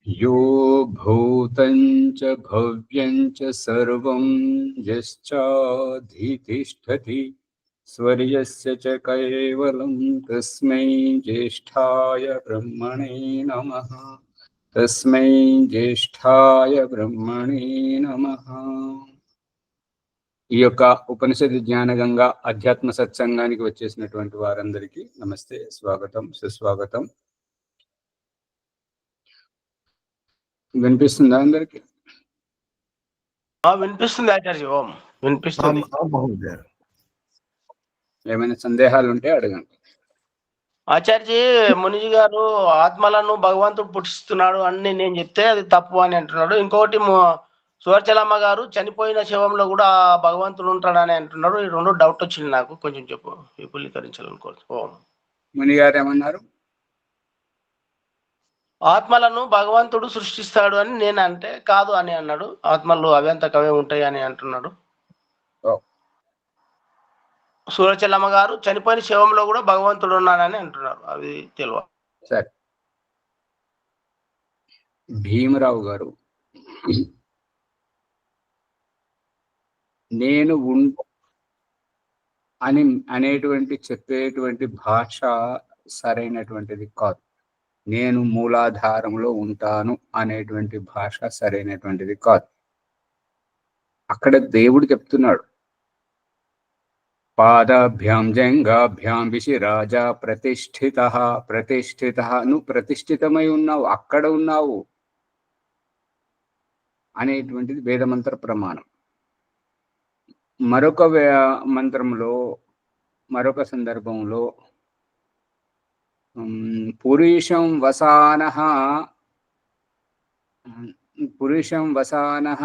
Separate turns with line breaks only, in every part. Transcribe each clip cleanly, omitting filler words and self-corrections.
यो भूतं च भव्यं च सर्वं यश्चाधितिष्ठति स्वर्यस्य च कैवलं तस्मै ज्येष्ठाय ब्रह्मणे नमः। तस्मै ज्येष्ठाय ब्रह्मणे नमः। ఈ యొక్క ఉపనిషత్ జ్ఞానగంగా అధ్యాత్మ సత్సంగానికి వచ్చేసినటువంటి వారందరికీ నమస్తే, స్వాగతం, సుస్వాగతం. వినిపిస్తుందా అందరికి?
వినిపిస్తుంది ఆచార్య. ఓం వినిపిస్తుంది.
ఏమైనా సందేహాలు ఉంటే అడగండి.
ఆచార్య, మునిజీ గారు ఆత్మలను భగవంతుడు పుట్టిస్తున్నాడు అని నేను చెప్తే అది తప్పు అని అంటున్నాడు. ఇంకొకటి సువర్చలమ్మ గారు చనిపోయిన శవంలో కూడా భగవంతుడు ఉంటాడని అంటున్నారు. ఈ రెండు డౌట్ వచ్చింది నాకు, కొంచెం చెప్పు విపులీకరించాలనుకోవచ్చు. ఓం.
ముని గారు ఏమన్నారు?
ఆత్మలను భగవంతుడు సృష్టిస్తాడు అని నేను అంటే కాదు అని అన్నాడు. ఆత్మలు అవంతకవే ఉంటాయి అని అంటున్నాడు. సూరచలమ్మ గారు చనిపోయిన శవంలో కూడా భగవంతుడు ఉన్నాడని అంటున్నారు. అవి తెలియదు.
సరే, భీమరావు గారు, నేను అని అనేటువంటి చెప్పేటువంటి భాష సరైనటువంటిది కాదు. నేను మూలాధారంలో ఉంటాను అనేటువంటి భాష సరైనటువంటిది కాదు. అక్కడ దేవుడు చెప్తున్నాడు, పాదాభ్యాం జంగాభ్యాం విశిరాజ ప్రతిష్ఠిత. ప్రతిష్ఠిత, నువ్వు ప్రతిష్ఠితమై ఉన్నావు, అక్కడ ఉన్నావు అనేటువంటిది వేదమంత్ర ప్రమాణం. మరొక మంత్రంలో, మరొక సందర్భంలో పురుషం వసానః
పురుషం వసానః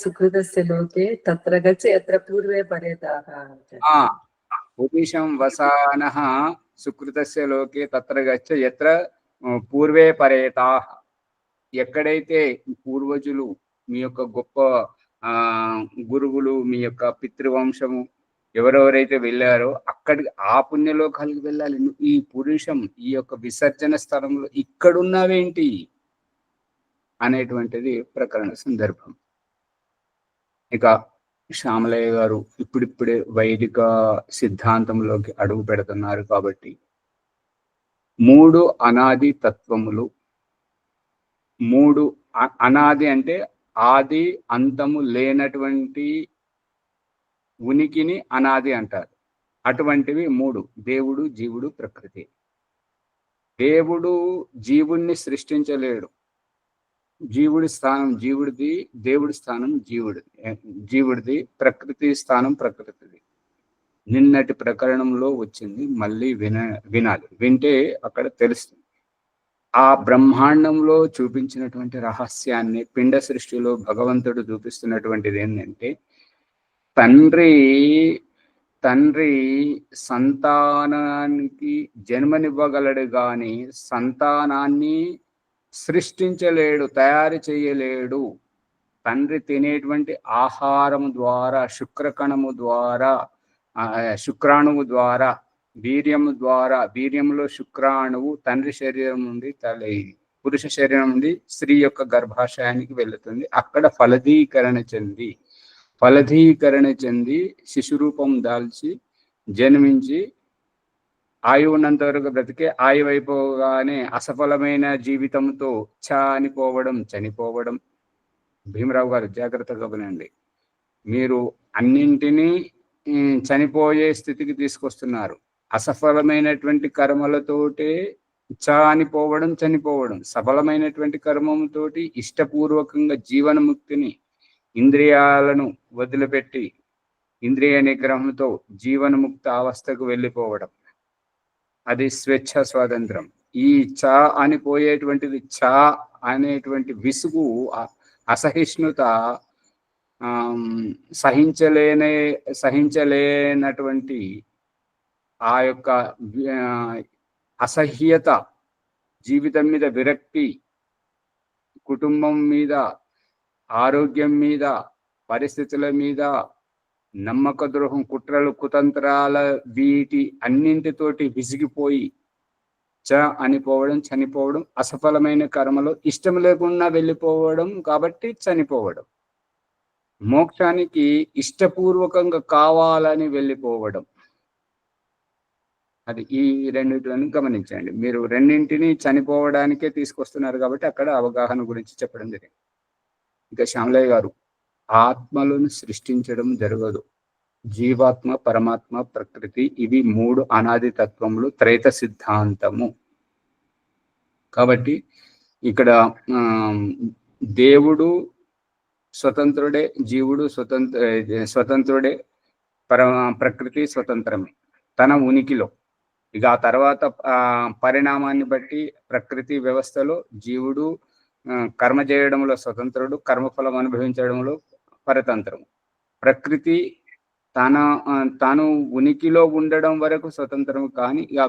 సుకృతస్య లోకే తత్ర గచ్చ యత్ర పూర్వే పరేతాః.
పురుషం వసానః సుకృతస్య లోకే తత్ర గచ్చ యత్ర పూర్వే పరేతాః. ఎక్కడైతే పూర్వజులు, మీ యొక్క గొప్ప గురువులు, మీ యొక్క పితృవంశము ఎవరెవరైతే వెళ్ళారో అక్కడికి, ఆ పుణ్యలోకాలకు వెళ్ళాలి. ఈ పురుషం, ఈ యొక్క విసర్జన స్థలంలో ఇక్కడున్నావేంటి అనేటువంటిది ప్రకరణ సందర్భం. ఇక శ్యామలయ్య గారు ఇప్పుడిప్పుడే వైదిక సిద్ధాంతంలోకి అడుగు పెడుతున్నారు కాబట్టి 3 అనాది తత్వములు, 3 అనాది అంటే ఆది అంతము లేనటువంటి ఉనికిని అనాది అంటారు. అటువంటివి 3: దేవుడు, జీవుడు, ప్రకృతి. దేవుడు జీవుణ్ణి సృష్టించలేడు. జీవుడి స్థానం జీవుడిది, దేవుడి స్థానం జీవుడిది, ప్రకృతి స్థానం ప్రకృతిది. నిన్నటి ప్రకరణంలో వచ్చింది, మళ్ళీ వినాలి. వింటే అక్కడ తెలుస్తుంది. ఆ బ్రహ్మాండంలో చూపించినటువంటి రహస్యాన్ని పిండ సృష్టిలో భగవంతుడు చూపిస్తున్నటువంటిది ఏంటంటే, తండ్రి సంతానానికి జన్మనివ్వగలడు కానీ సంతానాన్ని సృష్టించలేడు, తయారు చేయలేడు. తండ్రి తినేటువంటి ఆహారం ద్వారా, శుక్రకణము ద్వారా, శుక్రాణువు ద్వారా, వీర్యము ద్వారా, వీర్యంలో శుక్రాణువు తండ్రి శరీరం నుండి పురుష శరీరం నుండి స్త్రీ యొక్క గర్భాశయానికి వెళుతుంది. అక్కడ ఫలదీకరణ చెంది శిశురూపం దాల్చి జన్మించి ఆయువు ఉన్నంత వరకు బ్రతికే, ఆయువు అయిపోగానే అసఫలమైన జీవితంతో చనిపోవడం. భీమరావు గారు జాగ్రత్తగా వినండి. మీరు అన్నింటినీ చనిపోయే స్థితికి తీసుకొస్తున్నారు. అసఫలమైనటువంటి కర్మలతోటే చనిపోవడం, సఫలమైనటువంటి కర్మముతోటి ఇష్టపూర్వకంగా జీవనముక్తిని, ఇంద్రియాలను వదిలిపెట్టి ఇంద్రియ నిగ్రహంతో జీవనముక్త అవస్థకు వెళ్ళిపోవడం, అది స్వేచ్ఛ స్వాతంత్రం. ఈ అనిపోయేటువంటిది అనేటువంటి విసుగు, అసహిష్ణుత, సహించలేనటువంటి ఆ యొక్క అసహ్యత, జీవితం మీద విరక్తి, కుటుంబం మీద, ఆరోగ్యం మీద, పరిస్థితుల మీద, నమ్మక ద్రోహం, కుట్రలు, కుతంత్రాల వీటి అన్నింటితోటి విసిగిపోయి అనిపోవడం, చనిపోవడం, అసఫలమైన కర్మలో ఇష్టం లేకుండా వెళ్ళిపోవడం కాబట్టి చనిపోవడం, మోక్షానికి ఇష్టపూర్వకంగా కావాలని వెళ్ళిపోవడం. అది ఈ రెండింటిని గమనించండి. మీరు రెండింటిని చనిపోవడానికే తీసుకొస్తున్నారు కాబట్టి అక్కడ అవగాహన గురించి చెప్పడం జరిగింది. ఇక శ్యామలయ్య గారు, ఆత్మలను సృష్టించడం జరగదు. జీవాత్మ, పరమాత్మ, ప్రకృతి ఇవి 3 అనాది తత్వములు, త్రైత సిద్ధాంతము. కాబట్టి ఇక్కడ దేవుడు స్వతంత్రుడే, జీవుడు స్వతంత్రుడే, ప్రకృతి స్వతంత్రమే తన ఉనికిలో. ఇక ఆ తర్వాత పరిణామాన్ని బట్టి ప్రకృతి వ్యవస్థలో జీవుడు కర్మ చేయడంలో స్వతంత్రుడు, కర్మఫలం అనుభవించడంలో పరతంత్రము. ప్రకృతి తాను ఉనికిలో ఉండడం వరకు స్వతంత్రము, కానీ ఆ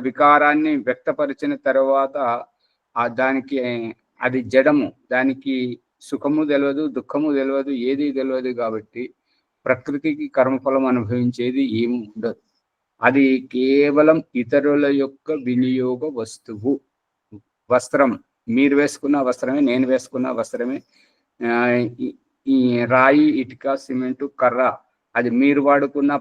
వికారాన్ని వ్యక్తపరిచిన తర్వాత దానికి అది జడము, దానికి సుఖము తెలియదు, దుఃఖము తెలియదు, ఏది తెలియదు. కాబట్టి ప్రకృతికి కర్మఫలం అనుభవించేది ఏమి ఉండదు. అది కేవలం ఇతరుల యొక్క వినియోగ వస్తువు. వస్త్రం, మీరు వేసుకున్న వస్త్రమే, నేను వేసుకున్న వస్త్రమే. ఈ రాయి, ఇటుక, సిమెంటు, కర్ర అది మీరు వాడుకున్న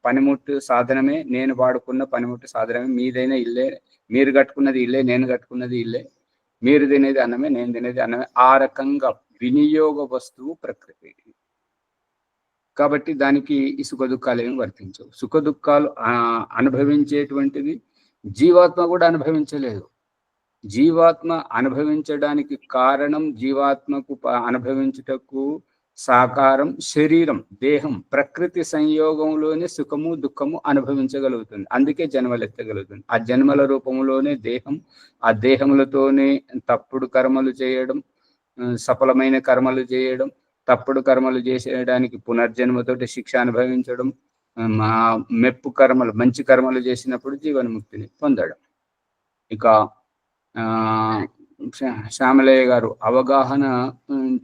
పనిముట్టు సాధనమే, నేను వాడుకున్న పనిముట్టు సాధనమే. మీదైనా ఇల్లే, మీరు కట్టుకున్నది ఇల్లే, నేను కట్టుకున్నది ఇల్లే. మీరు తినేది అన్నమే, నేను తినేది అన్నమే. ఆ రకంగా వినియోగ వస్తువు ప్రకృతి. కాబట్టి దానికి ఈ సుఖ దుఃఖాలు ఏమి వర్తించవు. సుఖ దుఃఖాలు అనుభవించేటువంటిది జీవాత్మ కూడా అనుభవించలేదు. జీవాత్మ అనుభవించడానికి కారణం, జీవాత్మకు అనుభవించుటకు సాకారం శరీరం, దేహం. ప్రకృతి సంయోగంలోనే సుఖము దుఃఖము అనుభవించగలుగుతుంది. అందుకే జన్మలు ఎత్తగలుగుతుంది. ఆ జన్మల రూపంలోనే దేహం, ఆ దేహములతోనే తప్పుడు కర్మలు చేయడం, సఫలమైన కర్మలు చేయడం, తప్పుడు కర్మలు చేసేయడానికి పునర్జన్మతోటి శిక్ష అనుభవించడం, మెప్పు కర్మలు, మంచి కర్మలు చేసినప్పుడు జీవన్ముక్తిని పొందడం. ఇక శ్యామలయ్య గారు అవగాహన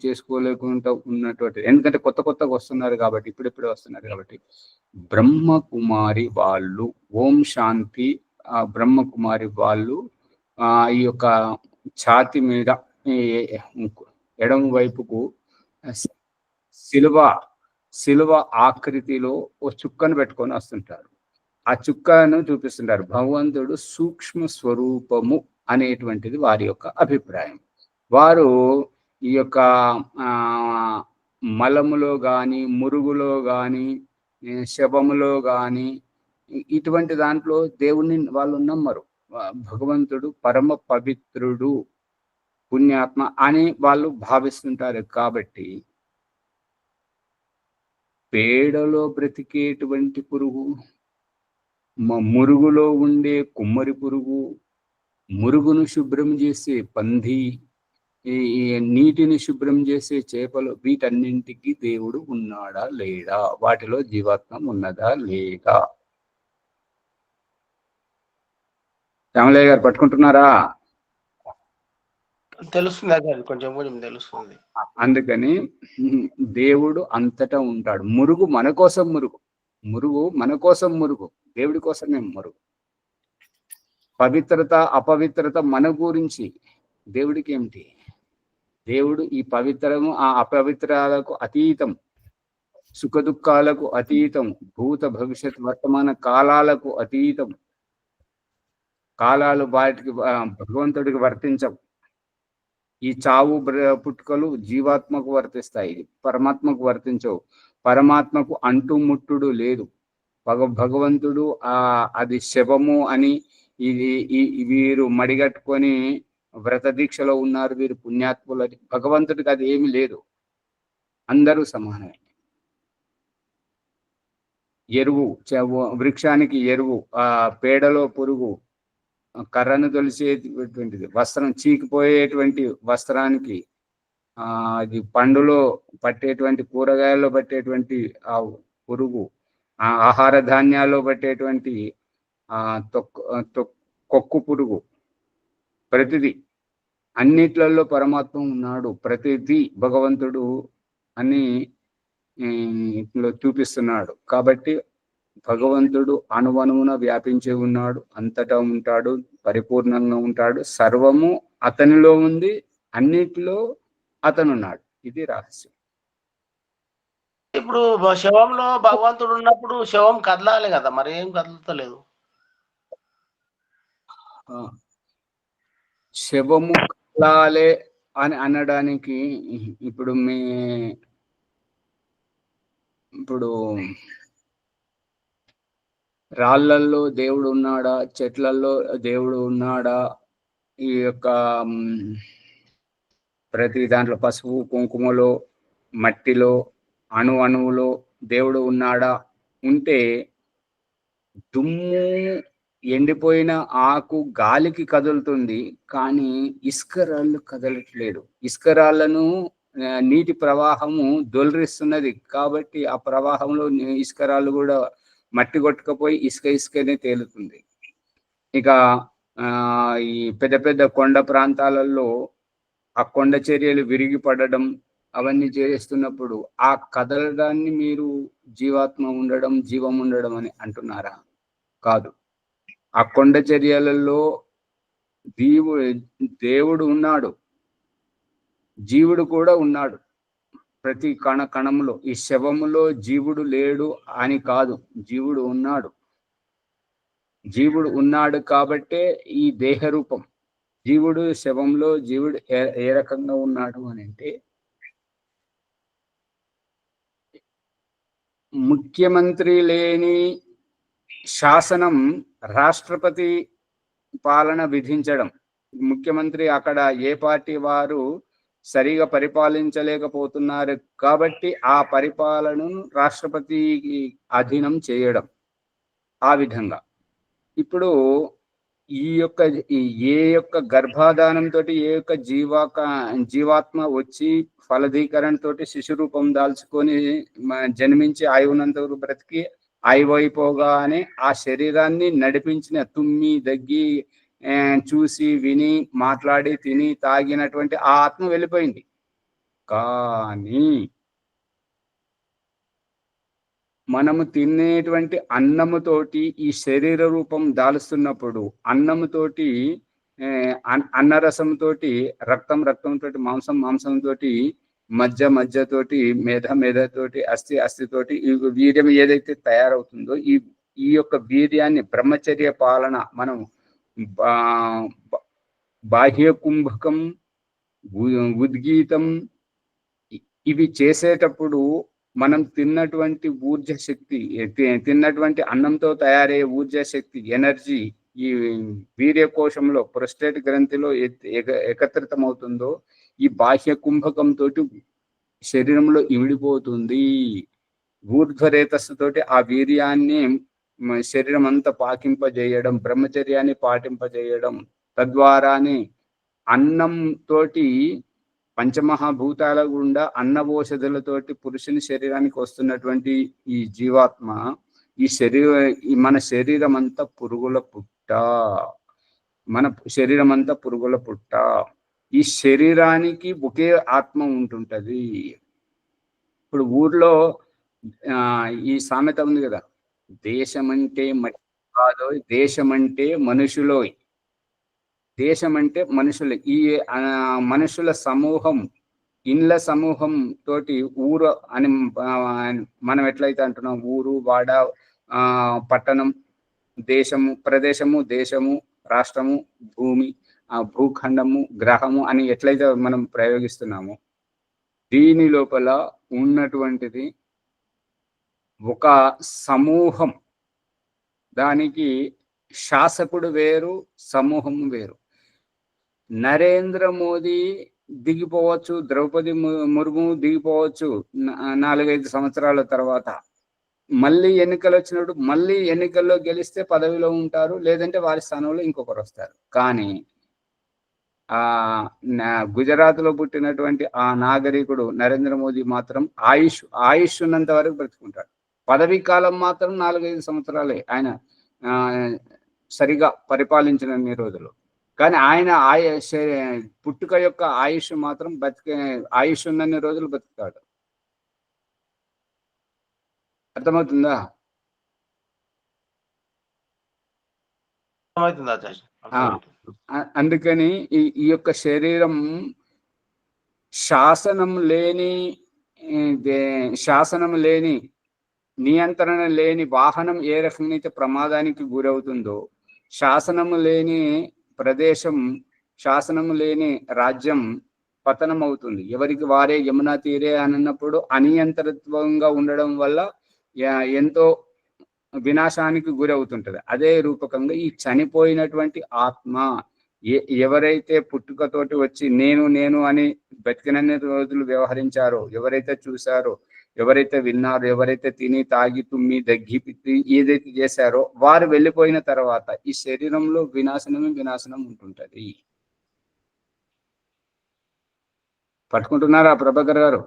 చేసుకోలేకుండా ఉన్నటువంటి, ఎందుకంటే కొత్తగా వస్తున్నారు కాబట్టి, ఇప్పుడిప్పుడే వస్తున్నారు కాబట్టి, బ్రహ్మకుమారి వాళ్ళు, ఓం శాంతి, బ్రహ్మకుమారి వాళ్ళు ఈ యొక్క ఛాతి మీద ఎడమ వైపుకు శిలువ ఆకృతిలో ఓ చుక్కను పెట్టుకొని వస్తుంటారు. ఆ చుక్కను చూపిస్తుంటారు. భగవంతుడు సూక్ష్మ స్వరూపము అనేటువంటిది వారి యొక్క అభిప్రాయం. వారు ఈ యొక్క మలములో కానీ, మురుగులో కానీ, శవములో కానీ ఇటువంటి దాంట్లో దేవుణ్ణి వాళ్ళు నమ్మరు. భగవంతుడు పరమ పవిత్రుడు, పుణ్యాత్మ అని వాళ్ళు భావిస్తుంటారు. కాబట్టి పేడలో బ్రతికేటువంటి పురుగు, మురుగులో ఉండే కుమ్మరి పురుగు, మురుగును శుభ్రం చేసే పంది, ఈ నీటిని శుభ్రం చేసే చేపలు, వీటన్నింటికి దేవుడు ఉన్నాడా లేడా? వాటిలో జీవాత్మ ఉన్నదా లేదా? శ్యామలయ్య గారు పట్టుకుంటున్నారా?
తెలుస్తుంది, కొంచెం కొంచెం తెలుస్తుంది.
అందుకని దేవుడు అంతటా ఉంటాడు. మురుగు మన కోసం, మురుగు మన కోసం, దేవుడి కోసమే మురుగు. పవిత్రత అపవిత్రత మన గురించి, దేవుడికి ఏమిటి? దేవుడు ఈ పవిత్రము ఆ అపవిత్రాలకు అతీతం, సుఖ దుఃఖాలకు అతీతం, భూత భవిష్యత్ వర్తమాన కాలాలకు అతీతం. కాలాలు వాటికి భగవంతుడికి వర్తించవు. ఈ చావు పుట్టుకలు జీవాత్మకు వర్తిస్తాయి, పరమాత్మకు వర్తించవు. పరమాత్మకు అంటుముట్టుడు లేదు. భగవంతుడు అది శవము అని వీరు మడిగట్టుకొని వ్రత దీక్షలో ఉన్నారు, వీరు పుణ్యాత్ములని. భగవంతుడికి అది ఏమి లేదు, అందరూ సమానమే. ఎరువు, వృక్షానికి ఎరువు, పేడలో పురుగు, కర్రను తొలిసేటువంటిది, వస్త్రం చీకిపోయేటువంటి వస్త్రానికి, అది పండులో పట్టేటువంటి, కూరగాయల్లో పట్టేటువంటి ఆ పురుగు, ఆహార ధాన్యాల్లో పట్టేటువంటి కొక్కు పురుగు, ప్రతిదీ అన్నిట్లలో పరమాత్మ ఉన్నాడు. ప్రతిదీ భగవంతుడు అని ఇందులో చూపిస్తున్నాడు. కాబట్టి భగవంతుడు అణువణువున వ్యాపించి ఉన్నాడు, అంతటా ఉంటాడు, పరిపూర్ణంగా ఉంటాడు, సర్వము అతనిలో ఉంది, అన్నిటిలో అతనున్నాడు. ఇది రహస్యం.
ఇప్పుడు శవంలో భగవంతుడు ఉన్నప్పుడు శవం కదలాలి కదా, మరి ఏం కదులుతలేదు.
శవము కదలాలే అని అనడానికి ఇప్పుడు రాళ్ళల్లో దేవుడు ఉన్నాడా, చెట్లల్లో దేవుడు ఉన్నాడా, ఈ యొక్క ప్రతి దాంట్లో పసుపు కుంకుమలో, మట్టిలో, అణువులో దేవుడు ఉన్నాడా ఉంటే, దుమ్ము ఎండిపోయిన ఆకు గాలికి కదులుతుంది, కానీ ఇసుకరాళ్ళు కదలట్లేదు. ఇసుకరాళ్లను నీటి ప్రవాహము దొల్రిస్తున్నది, కాబట్టి ఆ ప్రవాహంలో ఇసుకరాళ్ళు కూడా మట్టి కొట్టుకపోయి ఇసుకనే తేలుతుంది. ఇక ఈ పెద్ద పెద్ద కొండ ప్రాంతాలలో ఆ కొండ చర్యలు విరిగి పడడం అవన్నీ చేస్తున్నప్పుడు ఆ కదలడాన్ని మీరు జీవాత్మ ఉండడం, జీవం ఉండడం అని అంటున్నారా? కాదు. ఆ కొండ చర్యలలో దేవుడు ఉన్నాడు, జీవుడు కూడా ఉన్నాడు. ప్రతి కణంలో ఈ శవములో జీవుడు లేడు అని కాదు, జీవుడు ఉన్నాడు. జీవుడు ఉన్నాడు కాబట్టే ఈ దేహ రూపం. జీవుడు శవంలో జీవుడు ఏ రకంగా ఉన్నాడు అని అంటే, ముఖ్యమంత్రి లేని శాసనం రాష్ట్రపతి పాలన విధించడం. ముఖ్యమంత్రి అక్కడ ఏ పార్టీ వారు సరిగా పరిపాలించలేకపోతున్నారు కాబట్టి ఆ పరిపాలనను రాష్ట్రపతికి అధీనం చేయడం. ఆ విధంగా ఇప్పుడు ఏ యొక్క గర్భాధానంతో ఏ యొక్క జీవాత్మ వచ్చి ఫలదీకరణ తోటి శిశు రూపం దాల్చుకొని జన్మించి ఆయువునంత బ్రతికి అయిపోగానే ఆ శరీరాన్ని నడిపించిన తుమ్మి దగ్గి చూసి విని మాట్లాడి తిని తాగినటువంటి ఆ ఆత్మ వెళ్ళిపోయింది. కానీ మనము తినేటువంటి అన్నముతోటి ఈ శరీర రూపం దాలుస్తున్నప్పుడు, అన్నముతోటి అన్నరసంతోటి రక్తంతో, మాంసంతోటి, మధ్యతోటి, మేధతోటి, అస్థితోటి ఈ వీర్యం ఏదైతే తయారవుతుందో ఈ యొక్క వీర్యాన్ని బ్రహ్మచర్య పాలన మనం బాహ్య కుంభకం, ఉద్గీతం ఇవి చేసేటప్పుడు మనం తిన్నటువంటి ఊర్జ శక్తి, తిన్నటువంటి అన్నంతో తయారయ్యే ఊర్జ శక్తి, ఎనర్జీ ఈ వీర్యకోశంలో ప్రొస్టేట్ గ్రంథిలో ఏకత్రితమవుతుందో ఈ బాహ్య కుంభకంతో శరీరంలో ఇమిడిపోతుంది. ఊర్ధ్వరేతస్సుతోటి ఆ వీర్యాన్ని శరీరం అంతా పాకింపజేయడం, బ్రహ్మచర్యాన్ని పాటింపజేయడం, తద్వారానే అన్నం తోటి పంచమహాభూతాల గుండా అన్నభోషధులతోటి పురుషుని శరీరానికి వస్తున్నటువంటి ఈ జీవాత్మ మన శరీరం అంతా పురుగుల పుట్ట, మన శరీరం అంతా పురుగుల పుట్ట. ఈ శరీరానికి ఒకే ఆత్మ ఉంటుంటది. ఇప్పుడు ఊర్లో ఈ సామెత ఉంది కదా, దేశమంటే మట్టి కాదో, దేశమంటే మనుషులో. దేశమంటే మనుషులు. ఈ మనుషుల సమూహం, ఇండ్ల సమూహం తోటి ఊరు అని మనం ఎట్లయితే అంటున్నాం, ఊరు, వాడ, పట్టణం, దేశము, ప్రదేశము, దేశము, రాష్ట్రము, భూమి, భూఖండము, గ్రహము అని ఎట్లయితే మనం ప్రయోగిస్తున్నామో, దీని లోపల ఉన్నటువంటిది ఒక సమూహం. దానికి శాసకుడు వేరు, సమూహం వేరు. నరేంద్ర మోదీ దిగిపోవచ్చు, ద్రౌపది ముర్ము దిగిపోవచ్చు 4-5 సంవత్సరాల తర్వాత. మళ్ళీ ఎన్నికలు వచ్చినప్పుడు మళ్ళీ ఎన్నికల్లో గెలిస్తే పదవిలో ఉంటారు, లేదంటే వారి స్థానంలో ఇంకొకరు వస్తారు. కానీ గుజరాత్ లో పుట్టినటువంటి ఆ నాగరికుడు నరేంద్ర మోదీ మాత్రం ఆయుష్ ఉన్నంత వరకు బ్రతుకుంటాడు. పదవీ కాలం మాత్రం 4-5 సంవత్సరాలే ఆయన సరిగా పరిపాలించిన రోజులు. కానీ ఆయన పుట్టుక యొక్క ఆయుష్ మాత్రం ఆయుష్ ఉన్నన్ని రోజులు బతుకుతాడు. అర్థమవుతుందా?
అర్థమవుతుంది ఆచార్య, అర్థమవుతుంది.
అందుకని ఈ యొక్క శరీరం శాసనం లేని నియంత్రణ లేని వాహనం ఏ రకంగా అయితే ప్రమాదానికి గురవుతుందో, శాసనము లేని ప్రదేశం, శాసనము లేని రాజ్యం పతనం అవుతుంది. ఎవరికి వారే యమునా తీరే అన్నప్పుడు అనియంత్రిత్వంగా ఉండడం వల్ల ఎంతో వినాశానికి గురవుతుంటది. అదే రూపకంగా ఈ చనిపోయినటువంటి ఆత్మ ఎవరైతే పుట్టుకతోటి వచ్చి నేను అని బతికినన్ని రోజులు వ్యవహరించారో, ఎవరైతే చూశారో, ఎవరైతే విన్నారో, ఎవరైతే తిని తాగి తుమ్మి దగ్గి పిత్తి ఏదైతే చేశారో వారు వెళ్ళిపోయిన తర్వాత ఈ శరీరంలో వినాశనం ఉంటుంటది. పట్టుకుంటున్నారా ప్రభాకర్ గారు?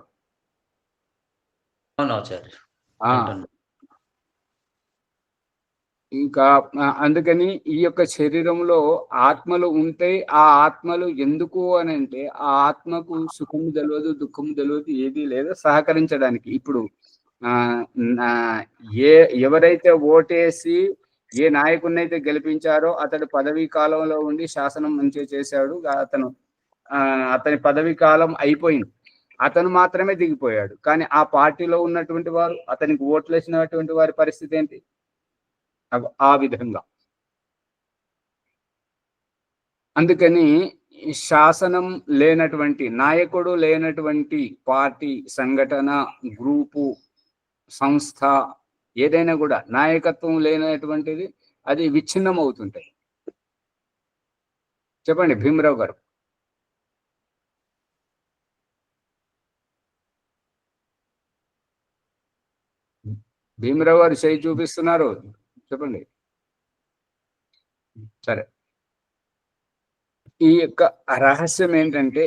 ఇంకా అందుకని ఈ యొక్క శరీరంలో ఆత్మలు ఉంటే ఆ ఆత్మలు ఎందుకు అని అంటే ఆ ఆత్మకు సుఖము తెలియదు, దుఃఖము తెలియదు, ఏది లేదు సహకరించడానికి. ఇప్పుడు ఎవరైతే ఓటేసి ఏ నాయకుడిని అయితే గెలిపించారో అతడు పదవీ కాలంలో ఉండి శాసనం మంచిగా చేశాడు, అతని పదవీ కాలం అయిపోయింది, అతను మాత్రమే దిగిపోయాడు. కానీ ఆ పార్టీలో ఉన్నటువంటి వారు, అతనికి ఓట్లు వేసినటువంటి వారి పరిస్థితి ఏంటి? ఆ విధంగా. అందుకని శాసనం లేనటువంటి, నాయకుడు లేనటువంటి పార్టీ, సంఘటన, గ్రూపు, సంస్థ ఏదైనా కూడా నాయకత్వం లేనటువంటిది అది విచ్ఛిన్నం అవుతుంటాయి. చెప్పండి భీమరావు గారు. భీమరావు గారు చేయి చూపిస్తున్నారు, చెప్పండి. సరే, ఈ యొక్క రహస్యం ఏంటంటే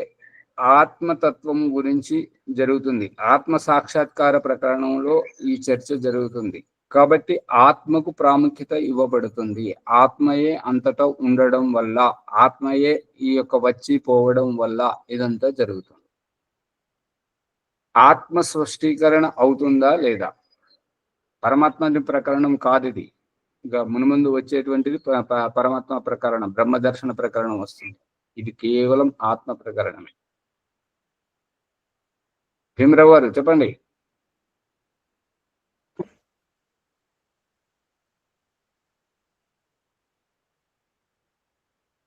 ఆత్మతత్వం గురించి జరుగుతుంది. ఆత్మ సాక్షాత్కార ప్రకరణంలో ఈ చర్చ జరుగుతుంది. కాబట్టి ఆత్మకు ప్రాముఖ్యత ఇవ్వబడుతుంది. ఆత్మయే అంతటా ఉండడం వల్ల, ఆత్మయే ఈ యొక్క వచ్చి పోవడం వల్ల ఇదంతా జరుగుతుంది. ఆత్మ స్పష్టీకరణ అవుతుందా లేదా? పరమాత్మ ప్రకరణం కాదు ఇది. ఇక మునుముందు వచ్చేటువంటిది పరమాత్మ ప్రకరణం, బ్రహ్మదర్శన ప్రకరణం వస్తుంది. ఇది కేవలం ఆత్మ ప్రకరణమే. భీమరావు గారు చెప్పండి.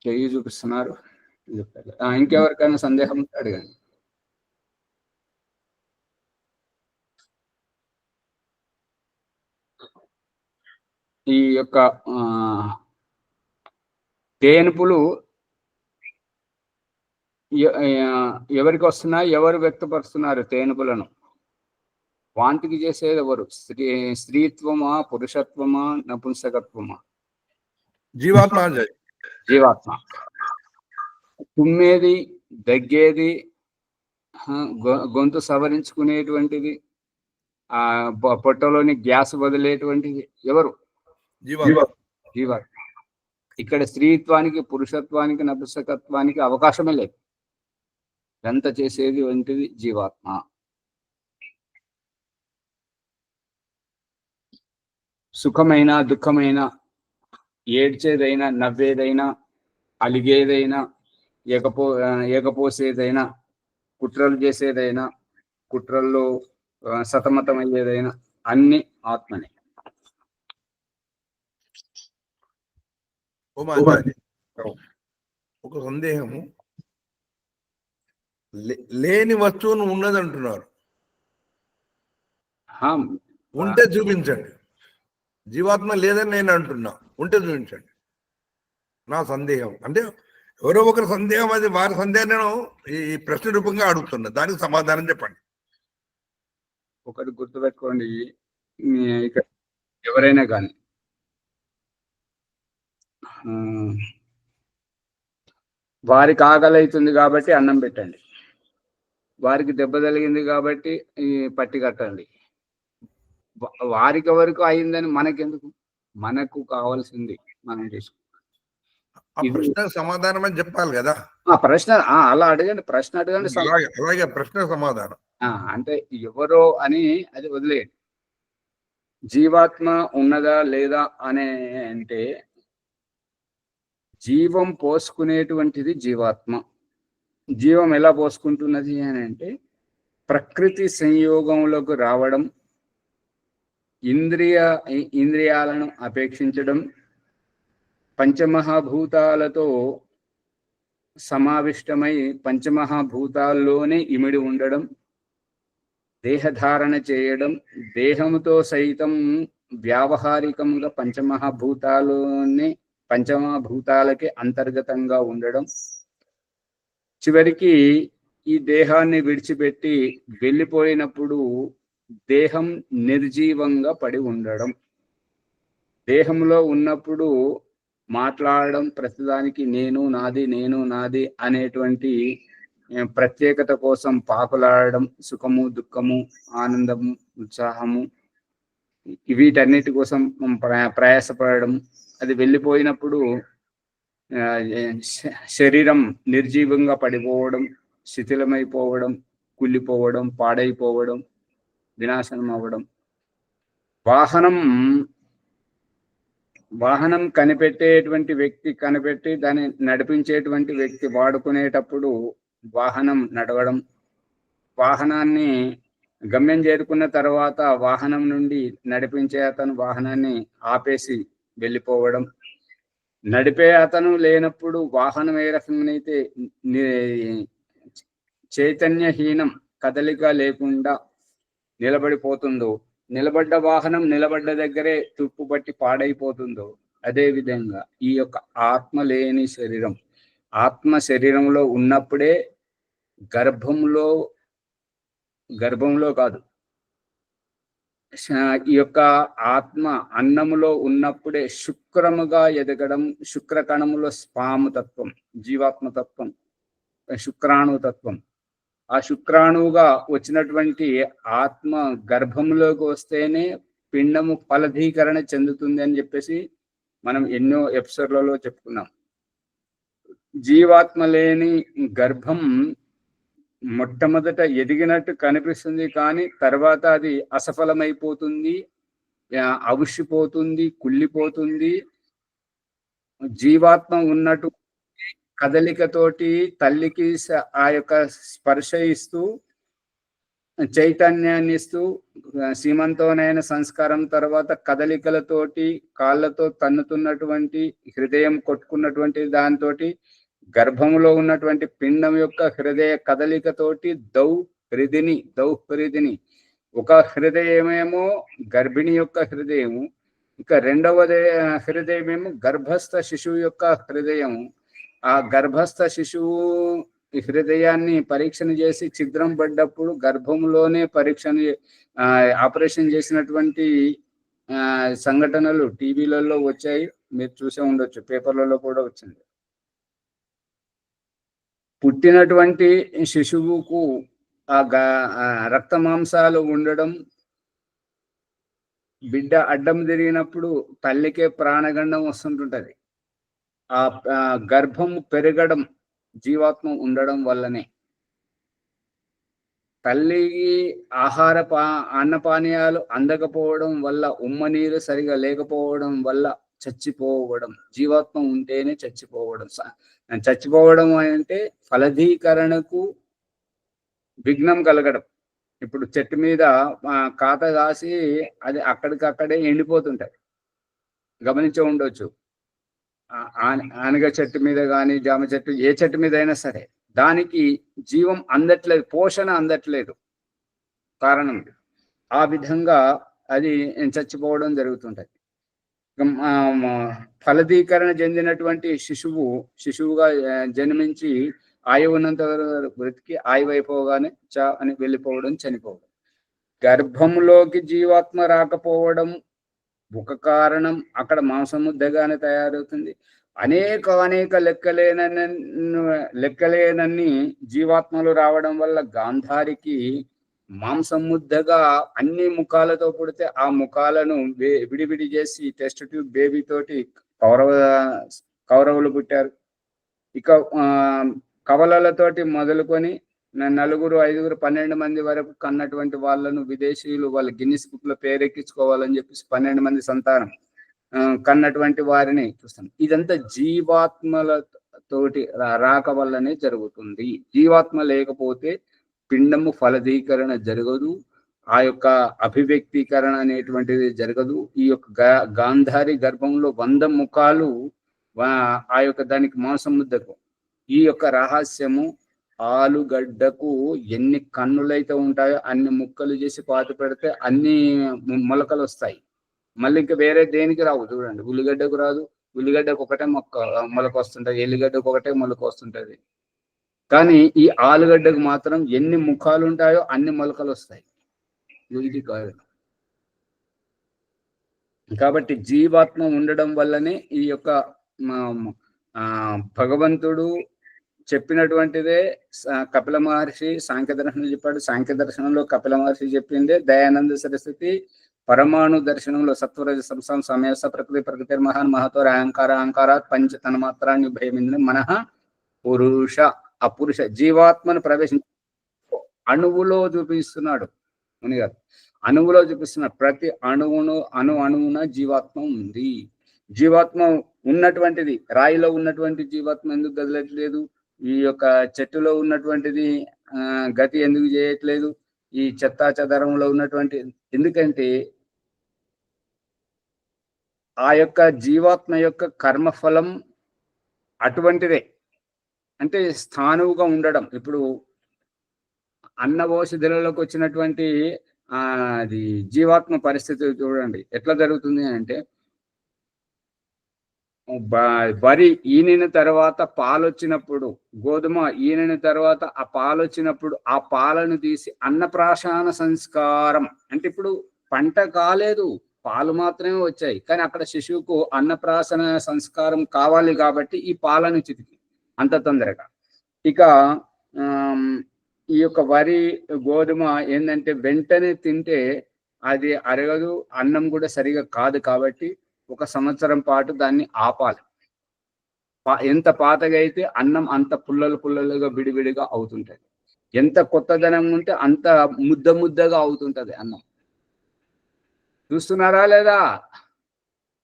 చెయ్యి చూపిస్తున్నారు. ఇంకెవరికైనా సందేహం అడగండి. ఈ యొక్క తేనుపులు ఎవరికి వస్తున్నాయి, ఎవరు వ్యక్తపరుస్తున్నారు తేనుపులను? వాంతికి చేసేది ఎవరు? స్త్రీత్వమా, పురుషత్వమా, నపుంసకత్వమా? జీవాత్మ. తుమ్మేది, దగ్గేది, గొంతు సవరించుకునేటువంటిది, ఆ పొట్టలోని గ్యాస్ వదిలేటువంటిది ఎవరు? జీవాత్మ. ఇక్కడ స్త్రీత్వానికి, పురుషత్వానికి, నపుంసకత్వానికి అవకాశమే లేదు. ఎంత చేసేది వంటిది జీవాత్మ. సుఖమైన, దుఃఖమైన, ఏడ్చేదైనా, నవ్వేదైనా, అలిగేదైనా, ఏకపోసేదైనా, కుట్రలు చేసేదైనా, కుట్రల్లో సతమతమయ్యేదైనా అన్ని ఆత్మనే.
ఒక సందేహము, లేని వస్తువును ఉన్నదంటున్నారు. ఉంటే చూపించండి. జీవాత్మ లేదని నేను అంటున్నా, ఉంటే చూపించండి. నా సందేహం అంటే ఎవరో ఒకరి సందేహం, అది వారి సందేహం. నేను ఈ ప్రశ్న రూపంగా అడుగుతున్నా, దానికి సమాధానం చెప్పండి.
ఒకటి గుర్తుపెట్టుకోండి, ఇక్కడ ఎవరైనా కానీ వారికి ఆకలి అవుతుంది కాబట్టి అన్నం పెట్టండి, వారికి దెబ్బ తగిలింది కాబట్టి పట్టి కట్టండి. వారికి ఎవరికి అయిందని మనకెందుకు? మనకు కావాల్సింది మనం చేసుకుంటాం.
సమాధానం అని చెప్పాలి కదా.
ప్రశ్న అలా అడగండి, ప్రశ్న అడగండి,
అలాగే ప్రశ్న సమాధానం.
అంటే ఎవరో అని అది వదిలేయండి. జీవాత్మ ఉన్నదా లేదా అనే అంటే జీవం పోసుకునేటువంటిది జీవాత్మ. జీవం ఎలా పోసుకుంటున్నది అని అంటే ప్రకృతి సంయోగంలోకి రావడం, ఇంద్రియాలను అపేక్షించడం, పంచమహాభూతాలతో సమావిష్టమై పంచమహాభూతాల్లోనే ఇమిడి ఉండడం, దేహధారణ చేయడం, దేహంతో సైతం వ్యావహారికంగా పంచమహాభూతాలకే అంతర్గతంగా ఉండడం, చివరికి ఈ దేహాన్ని విడిచిపెట్టి వెళ్ళిపోయినప్పుడు దేహం నిర్జీవంగా పడి ఉండడం. దేహంలో ఉన్నప్పుడు మాట్లాడడం, ప్రతిదానికి నేను నాది అనేటువంటి ప్రత్యేకత కోసం పాకులాడడం, సుఖము దుఃఖము ఆనందము ఉత్సాహము వీటన్నిటి కోసం ప్రయాసపడడం. అది వెళ్ళిపోయినప్పుడు శరీరం నిర్జీవంగా పడిపోవడం, శిథిలమైపోవడం, కుళ్ళిపోవడం, పాడైపోవడం, వినాశనం అవ్వడం. వాహనం కనిపెట్టి దాన్ని నడిపించేటువంటి వ్యక్తి వాడుకునేటప్పుడు వాహనం నడవడం, వాహనాన్ని గమ్యం చేరుకున్న తర్వాత వాహనం నుండి నడిపించే అతను వాహనాన్ని ఆపేసి వెళ్ళిపోవడం, నడిపే అతను లేనప్పుడు వాహనం ఏ రకంగానైతే చైతన్యహీనం, కదలిక లేకుండా నిలబడిపోతుందో, నిలబడ్డ వాహనం నిలబడ్డ దగ్గరే తుప్పుపట్టి పాడైపోతుందో, అదే విధంగా ఈ యొక్క ఆత్మ లేని శరీరం, ఆత్మ శరీరంలో ఉన్నప్పుడే గర్భంలో కాదు, ఈ యొక్క ఆత్మ అన్నములో ఉన్నప్పుడే శుక్రముగా ఎదగడం. శుక్రకణములో స్పామతత్వం, జీవాత్మతత్వం, శుక్రాణుతత్వం. ఆ శుక్రాణువుగా వచ్చినటువంటి ఆత్మ గర్భంలోకి వస్తేనే పిండము ఫలదీకరణ చెందుతుంది అని చెప్పేసి మనం ఎన్నో ఎపిసోడ్లలో చెప్పుకున్నాం. జీవాత్మ లేని గర్భం మొట్టమొదట ఎదిగినట్టు కనిపిస్తుంది, కానీ తర్వాత అది అసఫలమైపోతుంది, అవిసిపోతుంది, కుళ్ళిపోతుంది. జీవాత్మ ఉన్నట్టు కదలికతోటి తల్లికి ఆ యొక్క స్పర్శ ఇస్తూ, చైతన్యాన్ని ఇస్తూ, సీమంతోనైన సంస్కారం తర్వాత కదలికలతోటి కాళ్ళతో తన్నుతున్నటువంటి, హృదయం కొట్టుకున్నటువంటి దాంతో గర్భంలో ఉన్నటువంటి పిండం యొక్క హృదయ కదలికతోటి దౌహృదిని ఒక హృదయమేమో గర్భిణి యొక్క హృదయము, ఇక రెండవది హృదయమేమో గర్భస్థ శిశువు యొక్క హృదయము. ఆ గర్భస్థ శిశువు హృదయాన్ని పరీక్షణ చేసి ఛిద్రం పడ్డప్పుడు గర్భంలోనే ఆపరేషన్ చేసినటువంటి సంఘటనలు టీవీలలో వచ్చాయి, మీరు చూసే ఉండొచ్చు, పేపర్లలో కూడా వచ్చింది. పుట్టినటువంటి శిశువుకు ఆ రక్త మాంసాలు ఉండడం, బిడ్డ అడ్డం తిరిగినప్పుడు తల్లికే ప్రాణగండం వస్తుంటుంటది. ఆ గర్భం పెరగడం జీవాత్మ ఉండడం వల్లనే. తల్లికి అన్నపానీయాలు అందకపోవడం వల్ల, ఉమ్మ నీరు సరిగా లేకపోవడం వల్ల చచ్చిపోవడం, జీవాత్మ ఉంటేనే చచ్చిపోవడం అంటే ఫలదీకరణకు విఘ్నం కలగడం. ఇప్పుడు చెట్టు మీద కాత కాసి అది అక్కడికక్కడే ఎండిపోతుంటాయి, గమనించే ఉండొచ్చు. ఆనగ చెట్టు మీద కానీ జామ చెట్టు, ఏ చెట్టు మీద అయినా సరే దానికి జీవం అందట్లేదు, పోషణ అందట్లేదు, కారణం ఆ విధంగా అది చచ్చిపోవడం జరుగుతుంటది. ఫలదీకరణ చెందినటువంటి శిశువుగా జన్మించి ఆయువున్నంత బ్రతికి ఆయువైపోగానే అని వెళ్ళిపోవడం, చనిపోవడం. గర్భంలోకి జీవాత్మ రాకపోవడం ఒక కారణం, అక్కడ మాంసముద్దగానే తయారవుతుంది. అనేక లెక్కలేనన్ని జీవాత్మలు రావడం వల్ల గాంధారికి మాంసం ముద్దగా అన్ని ముఖాలతో పుడితే ఆ ముఖాలను విడివిడి చేసి టెస్ట్ ట్యూబ్ బేబీ తోటి కౌరవులు పుట్టారు. ఇక కవలలతోటి మొదలుకొని నలుగురు 5, 12 మంది వరకు కన్నటువంటి వాళ్ళను విదేశీయులు వాళ్ళ గిన్నిస్ బుక్ లో పేరెక్కించుకోవాలని చెప్పేసి 12 మంది సంతానం కన్నటువంటి వారిని చూస్తాం. ఇదంతా జీవాత్మల తోటి రాక వల్లనే జరుగుతుంది. జీవాత్మ లేకపోతే పిండము ఫలదీకరణ జరగదు, ఆ యొక్క అభివ్యక్తీకరణ అనేటువంటిది జరగదు. ఈ యొక్క గాంధారి గర్భంలో 100 ముఖాలు ఆ యొక్క దానికి మాంసం ముద్దకు. ఈ యొక్క రహస్యము ఆలుగడ్డకు ఎన్ని కన్నులైతే ఉంటాయో అన్ని ముక్కలు చేసి పాతి పెడితే అన్ని మొలకలు వస్తాయి. మళ్ళీ ఇంకా వేరే దేనికి రావు. చూడండి, ఉల్లిగడ్డకు రాదు, ఉల్లిగడ్డకు ఒకటే మొలక వస్తుంటది, ఎల్లిగడ్డకు ఒకటే మొలక వస్తుంటది. కానీ ఈ ఆలుగడ్డకు మాత్రం ఎన్ని ముఖాలు ఉంటాయో అన్ని మొలకలు వస్తాయి. ఇది కాదు. కాబట్టి జీవాత్మ ఉండడం వల్లనే ఈ యొక్క భగవంతుడు చెప్పినటువంటిదే కపిల మహర్షి సాంఖ్య దర్శనం చెప్పాడు. సాంఖ్య దర్శనంలో కపిల మహర్షి చెప్పిందే దయానంద సరస్వతి పరమాణు దర్శనంలో సత్వరజ సంసం సమయస ప్రకృతి మహాన్ మహతో అహంకారాత్ పంచ తన మాత్రాన్ని భయమింది మనః పురుష అపురుష జీవాత్మను ప్రవేశించి అణువులో చూపిస్తున్నాడు మునిగారు. అణువులో చూపిస్తున్నాడు. ప్రతి అణువున జీవాత్మ ఉంది. జీవాత్మ ఉన్నటువంటిది, రాయిలో ఉన్నటువంటి జీవాత్మ ఎందుకు కదలట్లేదు? ఈ యొక్క చెట్టులో ఉన్నటువంటిది గతి ఎందుకు చేయట్లేదు? ఈ చెత్తా చెదరంలో ఉన్నటువంటి, ఎందుకంటే ఆ యొక్క జీవాత్మ యొక్క కర్మఫలం అటువంటిదే. అంటే స్థానువుగా ఉండడం. ఇప్పుడు అన్నవోషధిలోకి వచ్చినటువంటి అది జీవాత్మ పరిస్థితి చూడండి ఎట్లా జరుగుతుంది అంటే, వరి ఈనిన తర్వాత పాలు వచ్చినప్పుడు, గోధుమ ఈనిన తర్వాత ఆ పాలు వచ్చినప్పుడు ఆ పాలను తీసి అన్నప్రాశాన సంస్కారం అంటే, ఇప్పుడు పంట కాలేదు, పాలు మాత్రమే వచ్చాయి, కానీ అక్కడ శిశువుకు అన్నప్రాసన సంస్కారం కావాలి కాబట్టి ఈ పాలను చితికి అంత తొందరగా. ఇక ఈ యొక్క వరి గోధుమ ఏంటంటే వెంటనే తింటే అది అరగదు, అన్నం కూడా సరిగా కాదు. కాబట్టి 1 సంవత్సరం పాటు దాన్ని ఆపాలి. ఎంత పాతగా అయితే అన్నం అంత పుల్లలుగా విడివిడిగా అవుతుంటది. ఎంత కొత్తదనం ఉంటే అంత ముద్దగా అవుతుంటది అన్నం. చూస్తున్నారా లేదా?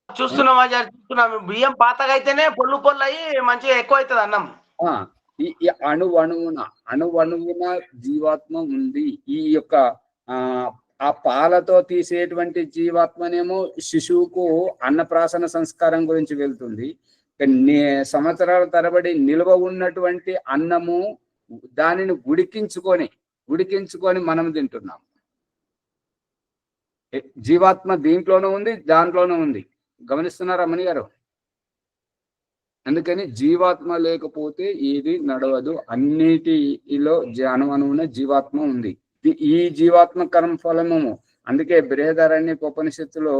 చూస్తున్నాం ఆచార్య, చూస్తున్నాం. బియ్యం పాతగా అయితేనే పొల్లు అయ్యి మంచిగా ఎక్కువ అవుతుంది అన్నం.
ఈ అణువణువున జీవాత్మ ఉంది. ఈ యొక్క ఆ పాలతో తీసేటువంటి జీవాత్మనేమో శిశువుకు అన్నప్రాసన సంస్కారం గురించి వెళ్తుంది. సంవత్సరాల తరబడి నిల్వ ఉన్నటువంటి అన్నము దానిని ఉడికించుకొని మనం తింటున్నాం. జీవాత్మ దీంట్లోనూ ఉంది, దాంట్లోనూ ఉంది. గమనిస్తున్నారా మణి గారు? అందుకని జీవాత్మ లేకపోతే ఏది నడవదు. అన్నిటిలో అణువున జీవాత్మ ఉంది. ఈ జీవాత్మ కర్మ ఫలము. అందుకే బృహదారణ్య ఉపనిషత్తులో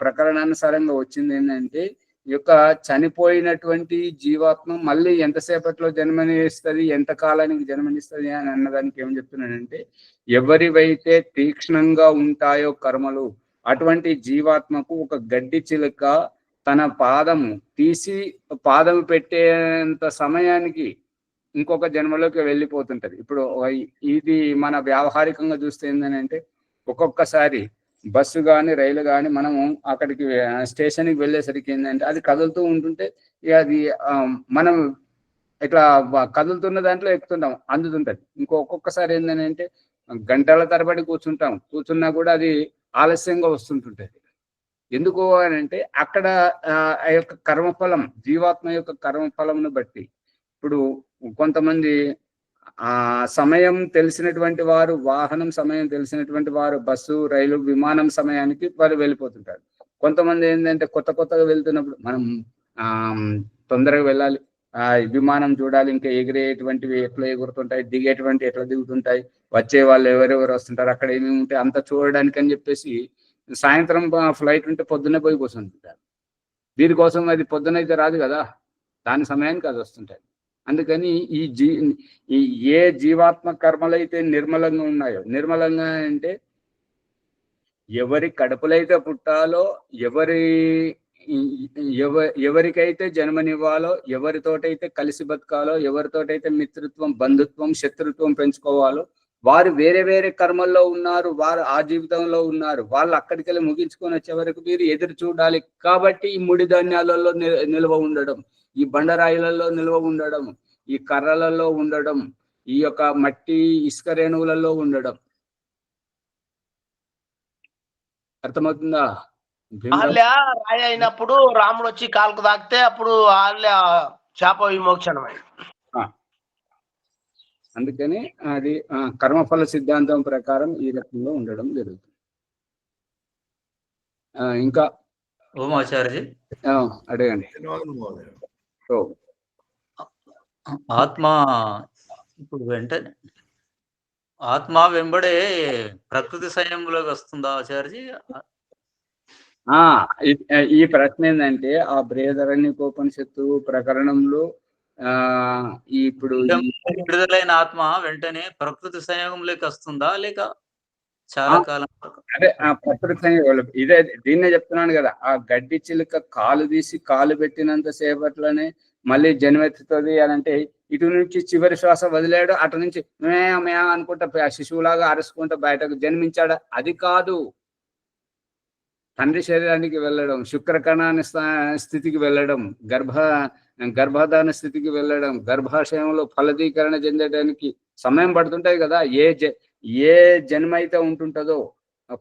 ప్రకరణానుసారంగా వచ్చింది ఏంటంటే, ఈ యొక్క చనిపోయినటువంటి జీవాత్మ మళ్ళీ ఎంతసేపట్లో జన్మనిస్తుంది, ఎంత కాలానికి జన్మనిస్తుంది అని అన్నదానికి ఏం చెప్తున్నానంటే, ఎవరివైతే తీక్ష్ణంగా ఉంటాయో కర్మలు, అటువంటి జీవాత్మకు ఒక గడ్డి చిలుక తన పాదము తీసి పాదము పెట్టేంత సమయానికి ఇంకొక జన్మలోకి వెళ్ళిపోతుంటది. ఇప్పుడు ఇది మన వ్యావహారికంగా చూస్తే ఏంటంటే, ఒక్కొక్కసారి బస్సు కానీ రైలు కానీ మనము అక్కడికి స్టేషన్కి వెళ్ళేసరికి ఏంటంటే అది కదులుతూ ఉంటుంటే అది మనం ఇట్లా కదులుతున్న దాంట్లో ఎక్కుతుంటాం, అందుతుంటది. ఒక్కొక్కసారి ఏంటంటే గంటల తరబడి కూర్చున్నా కూడా అది ఆలస్యంగా వస్తుంటుంటది. ఎందుకు అని అంటే అక్కడ ఆ యొక్క కర్మఫలం, జీవాత్మ యొక్క కర్మఫలంను బట్టి. ఇప్పుడు కొంతమంది సమయం తెలిసినటువంటి వారు, వాహనం సమయం తెలిసినటువంటి వారు బస్సు రైలు విమానం సమయానికి వారు వెళ్ళిపోతుంటారు. కొంతమంది ఏంటంటే కొత్తగా వెళ్తున్నప్పుడు మనం తొందరగా వెళ్ళాలి, విమానం చూడాలి, ఇంకా ఎగిరేటువంటివి ఎట్లా ఎగురుతుంటాయి, దిగేటువంటి ఎట్లా దిగుతుంటాయి, వచ్చే వాళ్ళు ఎవరెవరు వస్తుంటారు, అక్కడ ఏమేమి ఉంటాయి అంత చూడడానికి అని చెప్పేసి సాయంత్రం ఫ్లైట్ ఉంటే పొద్దున్నే పోయి కూర్చుంటుంటారు. దీనికోసం అది పొద్దునైతే రాదు కదా, దాని సమయానికి అది వస్తుంటాయి. అందుకని ఈ ఏ జీవాత్మ కర్మలైతే నిర్మలంగా ఉన్నాయో, నిర్మలంగా అంటే ఎవరి కడుపులైతే పుట్టాలో, ఎవరి ఎవరికైతే జన్మనివ్వాలో, ఎవరితోటైతే కలిసి బతకాలో, ఎవరితోటైతే మిత్రత్వం, బంధుత్వం, శత్రుత్వం పెంచుకోవాలో వారు వేరే వేరే కర్మల్లో ఉన్నారు, వారు ఆ జీవితంలో ఉన్నారు. వాళ్ళు అక్కడికి వెళ్ళి ముగించుకొని వచ్చే వరకు మీరు ఎదురు చూడాలి. కాబట్టి ఈ ముడి ధాన్యాలలో నిల్వ ఉండడం, ఈ బండరాయిలలో నిల్వ ఉండడం, ఈ కర్రలలో ఉండడం, ఈ యొక్క మట్టి ఇసుక రేణువులలో ఉండడం. అర్థమవుతుందా?
ఆల్య రాయి అయినప్పుడు రాముడు వచ్చి కాలుకు తాకితే అప్పుడు ఆల్య శాప విమోచనమై.
అందుకని అది కర్మఫల సిద్ధాంతం ప్రకారం ఈ రకంగా ఉండడం జరుగుతుంది. ఇంకా
ఓం ఆచార్యజీ,
అడగండి.
ఆత్మ ఇప్పుడు వెంటనే ఆత్మ వెంబడే ప్రకృతి సంయమంలోకి వస్తుందా ఆచార్యజీ?
ఈ ప్రశ్న ఏంటంటే ఆ బృహదారణ్యకోపనిషత్తు ప్రకరణంలో ఇప్పుడు
విడుదలైన ఆత్మ వెంటనే ప్రకృతి సంయోగంలోకి వస్తుందా లేక చాలా కాలం?
అదే ప్రకృతి సంయోగం ఇదే, దీన్నే చెప్తున్నాను కదా. ఆ గడ్డి చిలుక కాలు తీసి కాలు పెట్టినంత సేపట్లోనే మళ్ళీ జన్మెత్తుతుంది అని అంటే, ఇటు నుంచి చివరి శ్వాస వదిలేడు, అటు నుంచి మే అనుకుంటా శిశువులాగా అరుచుకుంటా బయటకు జన్మించాడు. అది కాదు. తండ్రి శరీరానికి వెళ్ళడం, శుక్రకణాన్ని స్థితికి వెళ్ళడం, గర్భధాన స్థితికి వెళ్ళడం, గర్భాశయంలో ఫలదీకరణ చెందడానికి సమయం పడుతుంటది కదా. ఏ జన్మ అయితే ఉంటుంటదో,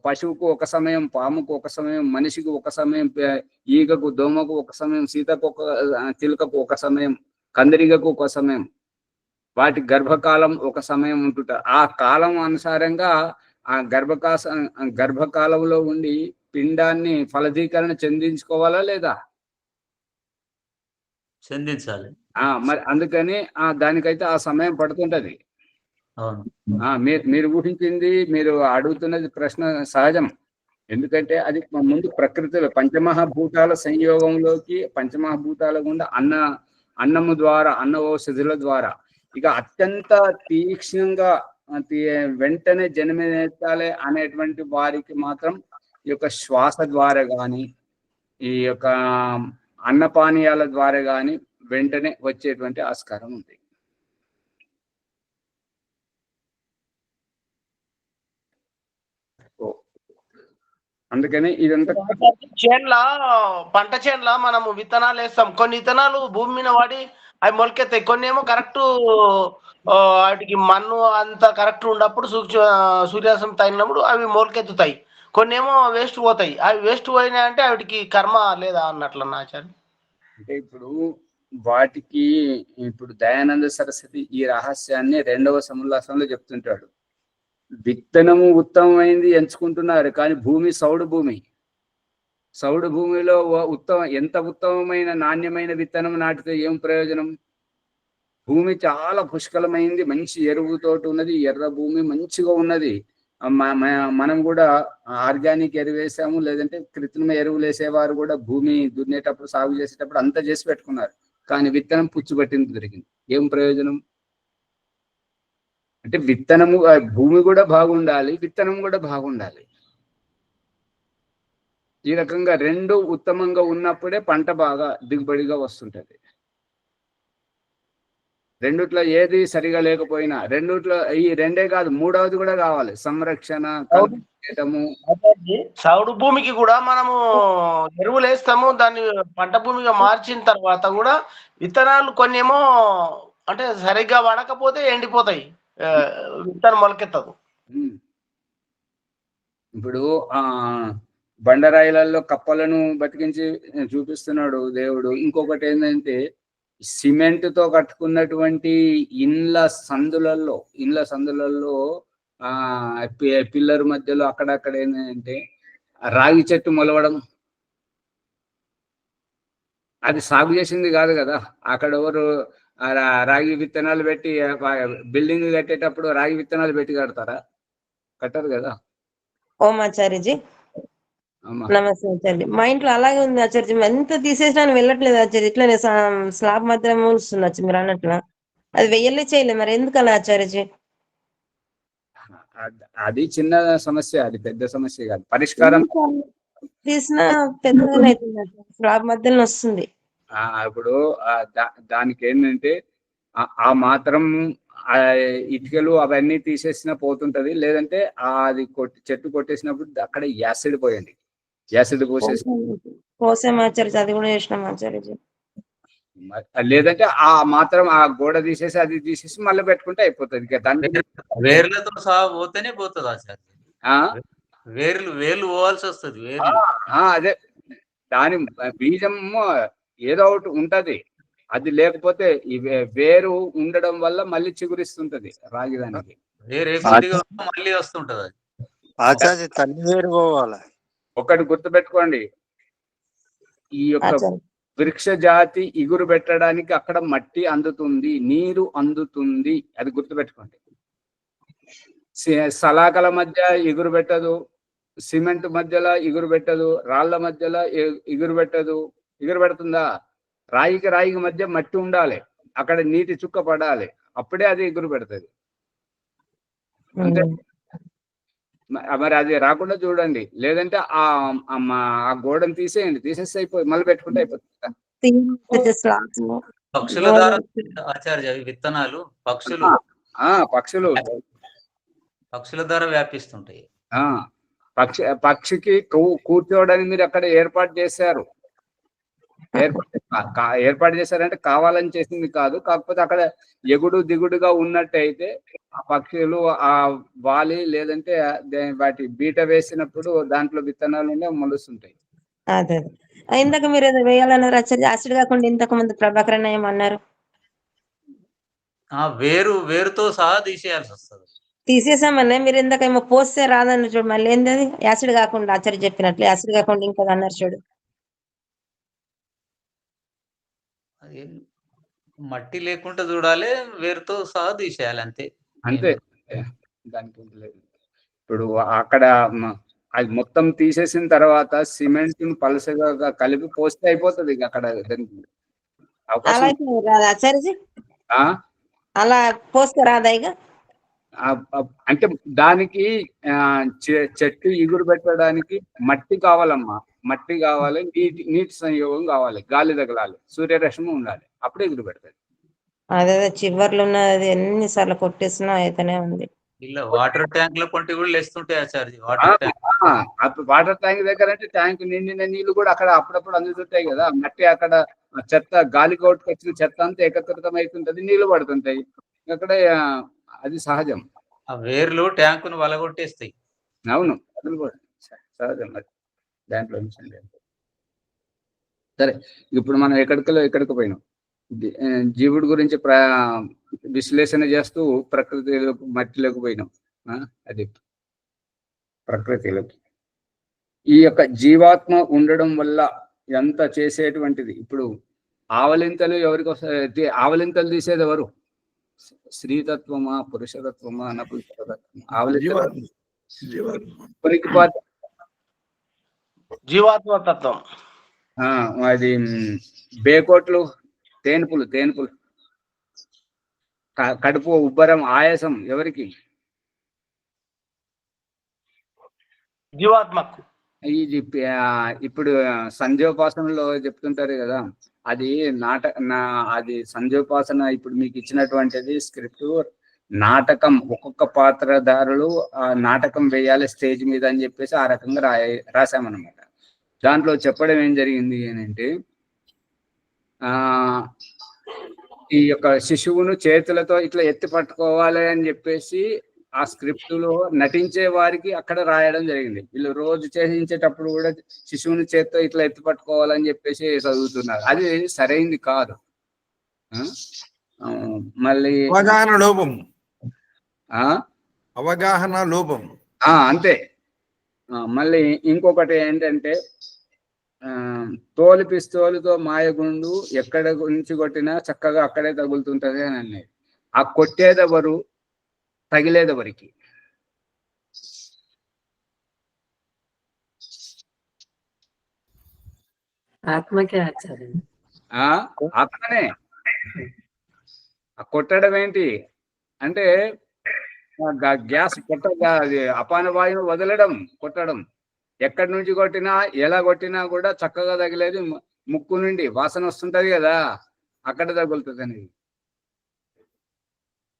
పశువుకు ఒక సమయం, పాముకు ఒక సమయం, మనిషికి ఒక సమయం, ఈగకు, దోమకు ఒక సమయం, సీతకు ఒక, చిలుకకు ఒక సమయం, కందిరిగకు ఒక సమయం, వాటి గర్భకాలం ఒక సమయం ఉంటుంట. ఆ కాలం అనుసారంగా ఆ గర్భకాలంలో ఉండి పిండాన్ని ఫలదీకరణ చెందించుకోవాలా లేదా?
చెందించాలి.
మరి అందుకని దానికైతే ఆ సమయం పడుతుంటది. మీరు ఊహించింది, మీరు అడుగుతున్నది ప్రశ్న సహజం. ఎందుకంటే అది ముందు ప్రకృతిలో పంచమహాభూతాల సంయోగంలోకి, పంచమహాభూతాల గుండా అన్నము ద్వారా, అన్న ఔషధుల ద్వారా ఇక అత్యంత తీక్ష్ణంగా వెంటనే జన్మనెత్తాలి అనేటువంటి వారికి మాత్రం ఈ యొక్క శ్వాస ద్వారా కానీ, ఈ యొక్క అన్నపానీయాల ద్వారా కానీ వెంటనే వచ్చేటువంటి ఆస్కారం ఉంది. అందుకని ఇదంతా
పంట చేనుల మనము విత్తనాలు వేస్తాం. కొన్ని విత్తనాలు భూమి మీద వాడి అవి మొలకెత్తాయి. కొన్ని ఏమో కరెక్ట్ వాటికి మన్ను అంత కరెక్ట్ ఉన్నప్పుడు సూర్యాసం తగినప్పుడు అవి మొలకెత్తుతాయి. కొన్ని ఏమో వేస్ట్ పోతాయి. అవి వేస్ట్ పోయినాయి అంటే వాటికి కర్మ లేదా అన్నట్లు ఆచార్య.
అంటే ఇప్పుడు దయానంద సరస్వతి ఈ రహస్యాన్ని 2వ సముల్లాసంలో చెప్తుంటాడు. విత్తనము ఉత్తమమైంది ఎంచుకుంటున్నారు, కానీ భూమి సౌడు భూమి. సౌడు భూమిలో ఎంత ఉత్తమమైన నాణ్యమైన విత్తనం నాటితే ఏం ప్రయోజనం? భూమి చాలా పుష్కలమైంది, మంచి ఎరువుతోటి ఉన్నది, ఎర్ర భూమి మంచిగా ఉన్నది. మనం కూడా ఆర్గానిక్ ఎరువు వేసాము, లేదంటే కృత్రిమ ఎరువులు వేసేవారు కూడా భూమి దున్నేటప్పుడు, సాగు చేసేటప్పుడు అంతా చేసి పెట్టుకున్నారు, కానీ విత్తనం పుచ్చుబట్టింది దొరికింది. ఏం ప్రయోజనం? అంటే విత్తనము, భూమి కూడా బాగుండాలి, విత్తనం కూడా బాగుండాలి. ఈ రకంగా రెండు ఉత్తమంగా ఉన్నప్పుడే పంట బాగా దిగుబడిగా వస్తుంటది. రెండిట్లో ఏది సరిగా లేకపోయినా, ఈ రెండే కాదు, మూడవది కూడా కావాలి, సంరక్షణ.
సౌడు భూమికి కూడా మనము ఎరువులు వేస్తాము, దాన్ని పంట భూమిగా మార్చిన తర్వాత కూడా విత్తనాలు కొన్ని ఏమో అంటే సరిగ్గా వాడకపోతే ఎండిపోతాయి, విత్తనం మొలకెత్తదు.
ఇప్పుడు బండరాయిలలో కప్పలను బతికించి చూపిస్తున్నాడు దేవుడు. ఇంకొకటి ఏంటంటే సిమెంట్ తో కట్టుకున్నటువంటి ఇండ్ల సందులలో పిల్లర్ మధ్యలో అక్కడక్కడ ఏంటంటే రాగి చెట్టు మొలవడం. అది సాగు చేసింది కాదు కదా. అక్కడ ఎవరు రాగి విత్తనాలు పెట్టి బిల్డింగ్ కట్టేటప్పుడు రాగి విత్తనాలు పెట్టి కడతారా? కట్టరు కదా.
ఓం ఆచార్యజీ, నమస్తే ఆచార్య. మా ఇంట్లో అలాగే ఉంది ఆచార్య, ఎంత తీసేసినా వెళ్ళట్లేదు ఆచార్య. ఇట్లానే స్లాబ్ మధ్య మూలుస్తుంది మీరు అన్నట్లు. అది వెయ్యలే చేయలేదు, మరి ఎందుకు అలా ఆచార్యజీ?
అది చిన్న సమస్య, అది పెద్ద సమస్య కాదు. పరిష్కారం
తీసినా పెద్దగానే అవుతుంది స్లాబ్ మధ్యలో వస్తుంది.
ఇప్పుడు దానికి ఏంటంటే ఆ మాత్రం ఆ ఇటుకలు అవన్నీ తీసేసినా పోతుంటది, లేదంటే అది చెట్టు కొట్టేసినప్పుడు అక్కడ యాసిడ్ పోయండి, యాసిడ్ పోసేసి
పోసాం ఆచార్య, అది కూడా చేసినాం ఆచార్య.
లేదంటే ఆ మాత్రం ఆ గోడ తీసేసి అది తీసేసి మళ్ళీ పెట్టుకుంటే అయిపోతుంది.
వేర్లతో సహా పోతేనే పోతుంది ఆచార్య. వేర్లు పోవాల్సి వస్తుంది. వేర్లు
అదే దాని బీజము ఏదో ఒకటి ఉంటది, అది లేకపోతే వేరు ఉండడం వల్ల మళ్ళీ చిగురిస్తుంటది రాగిదానికి.
వేరే మళ్ళీ వస్తుంటది అది.
ఆచార్య తల్లి వేరు పోవాలి.
ఒకటి గుర్తుపెట్టుకోండి, ఈ యొక్క వృక్ష జాతి ఇగురు పెట్టడానికి అక్కడ మట్టి అందుతుంది, నీరు అందుతుంది, అది గుర్తుపెట్టుకోండి. సలాకల మధ్య ఇగురు పెట్టదు, సిమెంట్ మధ్యలో ఇగురు పెట్టదు, రాళ్ల మధ్యలో ఇగురు పెట్టదు. ఇగురు పెడుతుందా? రాయికి మధ్య మట్టి ఉండాలి, అక్కడ నీటి చుక్క పడాలి, అప్పుడే అది ఎగురు పెడుతుంది. అంతే. మరి అది రాకుండా చూడండి, లేదంటే ఆ గోడను తీసేస్తే అయిపోయి మళ్ళీ పెట్టుకుంటే అయిపోతుంది.
పక్షుల ద్వారా ఆచార్య విత్తనాలు పక్షుల ద్వారా వ్యాపిస్తుంటాయి.
పక్షికి కూర్చోవడానికి మీరు అక్కడ ఏర్పాటు చేశారు. ఏర్పాటు చేశారంటే కావాలని చేసింది కాదు, కాకపోతే అక్కడ ఎగుడు దిగుడుగా ఉన్నట్టయితే ఆ పక్షులు ఆ వాలి లేదంటే వాటి బీట వేసినప్పుడు దాంట్లో విత్తనాలు మొలుస్తుంటాయి.
అదే ఇందాక మీరు ఏదో వేయాలన్నారు ఆచార్య, యాసిడ్ కాకుండా ఇంతకు ముందు ప్రభాకర్ అన్న ఏమన్నారు?
వేరుతో సహా తీసేయాల్సి వస్తుంది.
తీసేసామన్నా మీరు ఇందాక ఏమో పోస్తే రాదన్న చూడు, మళ్ళీ ఏంది అది యాసిడ్ కాకుండా ఆచార్య చెప్పినట్లు యాసిడ్ కాకుండా ఇంకా అన్నారు చూడు.
మట్టి లేకుండా చూడాలి, వేరుతో సహా తీసేయాలి, అంతే.
దానికి ఇప్పుడు అక్కడ అది మొత్తం తీసేసిన తర్వాత సిమెంట్ పలసగా కలిపి పోస్తే అయిపోతుంది. అక్కడ
ఆచార్యజీ అలా పోస్తే రాదా ఇక?
అంటే దానికి చెట్టు ఇగురు పెట్టడానికి మట్టి కావాలమ్మా, మట్టి కావాలి, నీటి సంయోగం కావాలి, గాలి తగలాలి, సూర్యరశ్మి ఉండాలి, అప్పుడే ఎగురు పెడతాది.
అదే చివర్లు ఉన్నది ఎన్నిసార్లు కొట్టేసినా అయితేనే ఉంది.
ఇలా వాటర్ ట్యాంక్ లో కొంటే కూడా లేస్తుంటాయి ఆచార్య.
వాటర్ ట్యాంక్ దగ్గర అంటే ట్యాంక్ నిండిన నీళ్లు కూడా అక్కడ అప్పుడప్పుడు అందుతుంటాయి కదా. మట్టి అక్కడ చెత్త గాలి కొట్టుకొచ్చిన చెత్త అంతా ఏకత్రితం అవుతుంటది, నీళ్లు పడుతుంటాయి అక్కడ. అది సహజం.
ఆ వేర్లు ట్యాంకును వలగొట్టేస్తాయి.
అవును, అది కూడా సహజం. అది దాంట్లో సరే. ఇప్పుడు మనం ఎక్కడికి పోయినాం, జీవుడి గురించి విశ్లేషణ చేస్తూ ప్రకృతిలోకి మట్టిలోకి పోయినాం. అది ప్రకృతిలోకి ఈ యొక్క జీవాత్మ ఉండడం వల్ల ఎంత చేసేటువంటిది. ఇప్పుడు ఆవలింతలు ఎవరికి వస్తాయి? ఆవలింతలు తీసేది ఎవరు? స్త్రీతత్వమా పురుషతత్వమా నపుంసకత్వమా? ఆవలింతలు
జీవాత్మతత్వం.
అది బేకోట్లు, తేనుపులు కడుపు ఉబ్బరం ఆయాసం ఎవరికి?
జీవాత్మకు.
ఇది ఇప్పుడు సంధ్యోపాసనలో చెప్తుంటారు కదా, అది అది సంధ్యోపాసన. ఇప్పుడు మీకు ఇచ్చినటువంటిది స్క్రిప్ట్ నాటకం, ఒక్కొక్క పాత్రధారులు ఆ నాటకం వేయాలి స్టేజ్ మీద అని చెప్పేసి ఆ రకంగా రాసామన్నమాట. దాంట్లో చెప్పడం ఏం జరిగింది అని అంటే, ఈ యొక్క శిశువును చేతులతో ఇట్లా ఎత్తి పట్టుకోవాలి అని చెప్పేసి ఆ స్క్రిప్టులో నటించే వారికి అక్కడ రాయడం జరిగింది. వీళ్ళు రోజు చేయించేటప్పుడు కూడా శిశువుని చేత్తో ఇట్లా ఎత్తి పట్టుకోవాలని చెప్పేసి చదువుతున్నారు. అది సరైంది కాదు. మళ్ళీ
అవగాహన లోపం
అంతే. మళ్ళీ ఇంకొకటి ఏంటంటే, తోలు పిస్తోలుతో మాయగుండు ఎక్కడ నుంచి కొట్టినా చక్కగా అక్కడే తగులుతుంటది అని అన్నది. ఆ కొట్టేదెవరు, తగిలేదెవరికి?
ఆత్మకే ఆచార్యం.
ఆత్మనే. కొట్టడం ఏంటి అంటే గ్యాస్ అది అపాన వాయువు వదలడం, కొట్టడం. ఎక్కడి నుంచి కొట్టినా ఎలా కొట్టినా కూడా చక్కగా తగిలేది ముక్కు నుండి వాసన వస్తుంటది కదా, అక్కడ తగులుతుంది అనేది.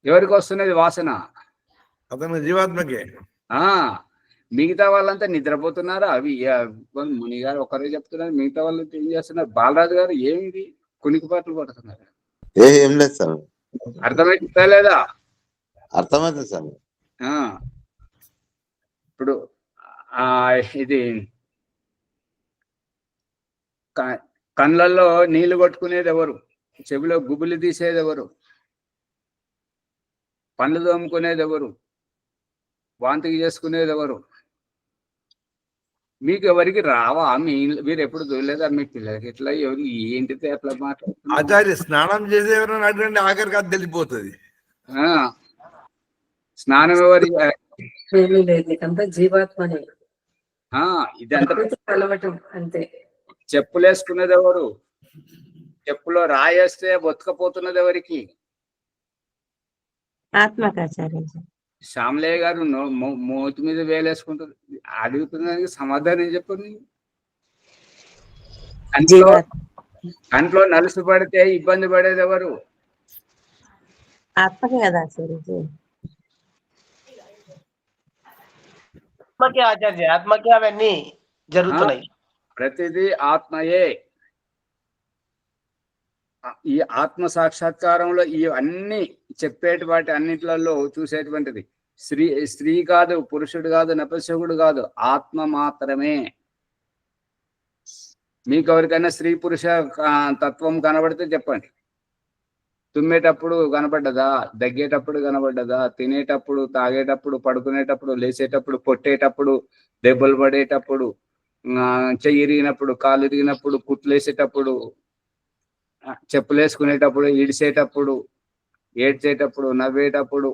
ఎవరికి వస్తున్నది వాసన?
అతను జీవాత్మకే.
మిగతా వాళ్ళంతా నిద్రపోతున్నారా? అవి ముని గారు ఒకరే చెప్తున్నారు, మిగతా వాళ్ళు ఏం చేస్తున్నారు? బాలరాజు గారు ఏమిది కునికిపాట్లు పడుతున్నారు?
ఏం లేదు సార్.
అర్థమైతే లేదా?
అర్థమైంది సార్.
ఇప్పుడు ఇది కళ్ళల్లో నీళ్లు కొట్టుకునేది ఎవరు? చెవిలో గుబులు తీసేది ఎవరు? పండ్లు తోముకునేది ఎవరు? వాంతికి చేసుకునేది ఎవరు? మీకు ఎవరికి రావా? మీరు ఎప్పుడు చూడలేదా? మీ పిల్లలకి ఇట్లా ఎవరు ఏంటితే అట్లా మాట్లాడుతున్నారు?
ఆచార్య స్నానం చేసే ఎవరైనా అటువంటి ఆఖరికి అది తెలిసిపోతుంది.
స్నానం ఎవరి?
ఏమీ లేదు, ఇదంతా జీవాత్మనే.
ఇదంతా
కలవటం అంతే.
చెప్పులు వేసుకునేది ఎవరు? చెప్పులో రాయేస్తే బొతకపోతున్నది ఎవరికి?
ఆత్మకాచార్య.
శ్యామలయ్య గారు మూతి మీద వేలేసుకుంటారు. అడుగుతున్నదానికి సమాధానం చెప్పండి. కంట్లో నలుసు పడితే ఇబ్బంది పడేది ఎవరు?
ఆత్మకే కదా ఆచార్య.
ఆత్మకే ఆచార్య, ఆత్మకే అవన్నీ జరుగుతున్నాయి.
ప్రతిదీ ఆత్మయే. ఈ ఆత్మ సాక్షాత్కారంలో ఈ అన్ని చెప్పేటి వాటి అన్నిట్లలో చూసేటువంటిది స్త్రీ కాదు, పురుషుడు కాదు, నపుంసకుడు కాదు, ఆత్మ మాత్రమే. మీకు ఎవరికైనా స్త్రీ పురుష తత్వం కనబడితే చెప్పండి. తుమ్మేటప్పుడు కనబడ్డదా? దగ్గేటప్పుడు కనబడ్డదా? తినేటప్పుడు, తాగేటప్పుడు, పడుకునేటప్పుడు, లేచేటప్పుడు, పొట్టేటప్పుడు, దెబ్బలు పడేటప్పుడు, చెయ్యి ఇరిగినప్పుడు, కాలు ఇరిగినప్పుడు, కుట్లేసేటప్పుడు, చెప్పులు వేసుకునేటప్పుడు, ఇడిసేటప్పుడు, ఏడ్చేటప్పుడు, నవ్వేటప్పుడు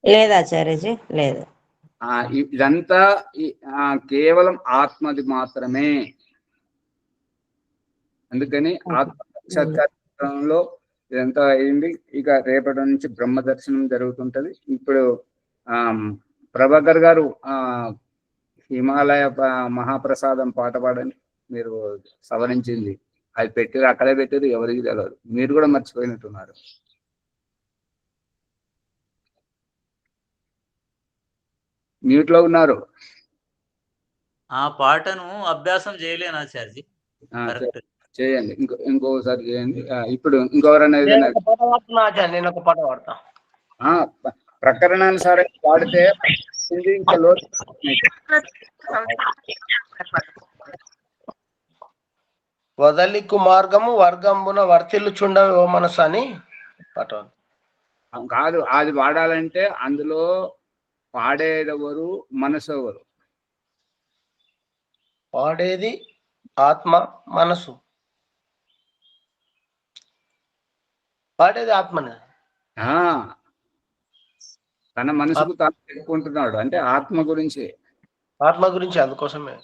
లేదాచార్యజీ? లేదు.
ఇదంతా కేవలం ఆత్మది మాత్రమే. అందుకని ఆత్మ సాక్షాత్కారంలో ఇదంతా అయింది. ఇక రేపటి నుంచి బ్రహ్మ దర్శనం జరుగుతుంటది. ఇప్పుడు ప్రభాకర్ గారు హిమాలయ మహాప్రసాదం పాట పాడండి. మీరు సవరించింది అది పెట్టిరు, అక్కడే పెట్టిరు, ఎవరికి తెలియదు. మీరు కూడా మర్చిపోయినట్టున్నారు. మ్యూట్ లో ఉన్నారు.
ఆ పాటను అభ్యాసం చేయలేను ఆచార్య.
చేయండి, ఇంకోసారి చేయండి. ఇప్పుడు ఇంకెవరన్నా ఏదైనా
నేను ఒక పాట పాడతా.
ప్రకరణానుసారం పాడితే ఇంకా లోతు.
వదలికు మార్గము వర్గంబున వర్తిల్లుచుండవి ఓ మనసు అని పాట.
కాదు, అది పాడాలంటే అందులో పాడేదెవరు, మనసు ఎవరు?
పాడేది ఆత్మ, మనసు. పాడేది ఆత్మనే.
తన మనసుకు తాను చెప్పుకుంటున్నాడు అంటే ఆత్మ గురించి.
ఆత్మ గురించి, అందుకోసమే.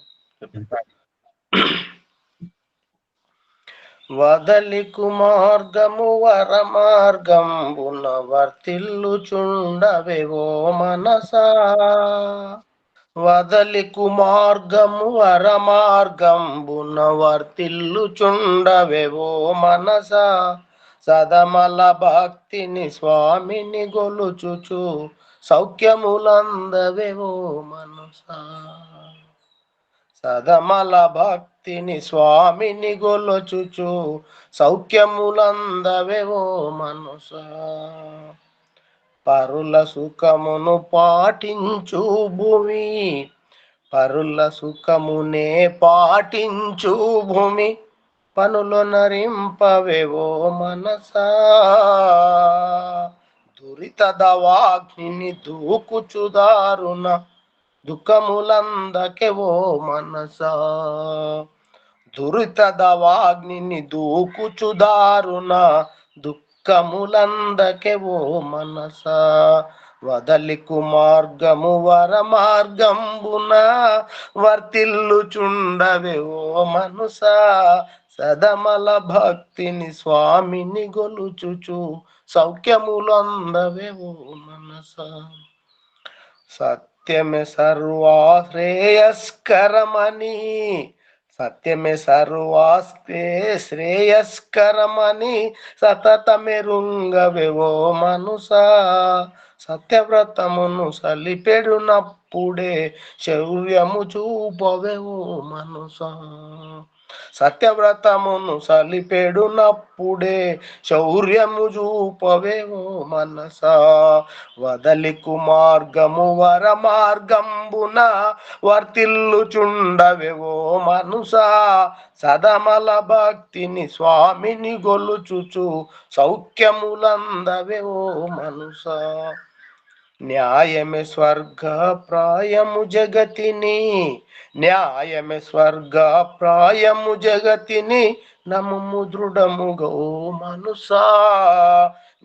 వదలికు మార్గము వర మార్గంబున వర్తిల్లుచుండవెవో మనసా. వదలికు మార్గము వర మార్గంబున వర్తిల్లుచుండవెవో మనసా. సదమల భక్తిని స్వామిని గొలుచుచు సౌఖ్యములందవెవో మనసా. సదమల భక్తిని స్వామిని గొలుచుచు సౌఖ్యములందవెవో మనసా. పరుల సుఖమును పాటించు భూమి, పరుల సుఖమునే పాటించు భూమి, పనులు నరింపవెవో మనసా. దురిత దవాగ్ని దూకుచుదారున దుఃఖములందకెవో మనసా. దురిత దవాగ్ని దూకుచుదారున దుఃఖములందకెవో మనసా. వదలికు మార్గము వర మార్గంబున వర్తిల్లుచుండవెవో మనసా. సదమల భక్తిని స్వామిని గొలుచుచు సౌఖ్యములందవెవో మనసా. సత్యమే సర్వాశ్రేయస్కరమని, సత్యమే శ్రేయస్కరమని సతతమెరుంగవెవో మనుసా. సత్యవ్రతమును సలిపెడునప్పుడే శౌర్యము చూపవెవో మనుసా. సత్యవ్రతమును సలిపెడునప్పుడే శౌర్యము చూపవేవో మనసా. వదలికు మార్గము వర మార్గంబున వర్తిల్లుచుండవెవో మనుసా. సదమల భక్తిని స్వామిని గొలుచుచు సౌఖ్యములందవెవో మనుసా. న్యాయమే స్వర్గ ప్రాయము జగతిని, న్యాయమే స్వర్గ ప్రాయము జగతిని నమ్ము దృఢముగో మనుసా.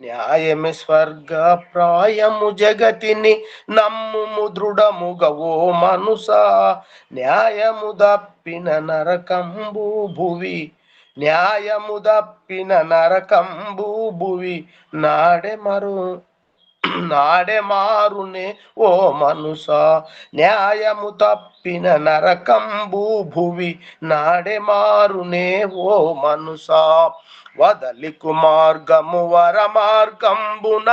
న్యాయమే స్వర్గ ప్రాయము జగతిని నమ్ము దృఢముగవో మనుసా. న్యాయము దప్పిన నరకంబు భువి, న్యాయము దప్పిన నరకంబు భువి నాడే మారునే ఓ మనుసా. న్యాయము తప్పిన నరకంబు భువి నాడే మారునే ఓ మనుసా. వదలికు మార్గము వర మార్గంబున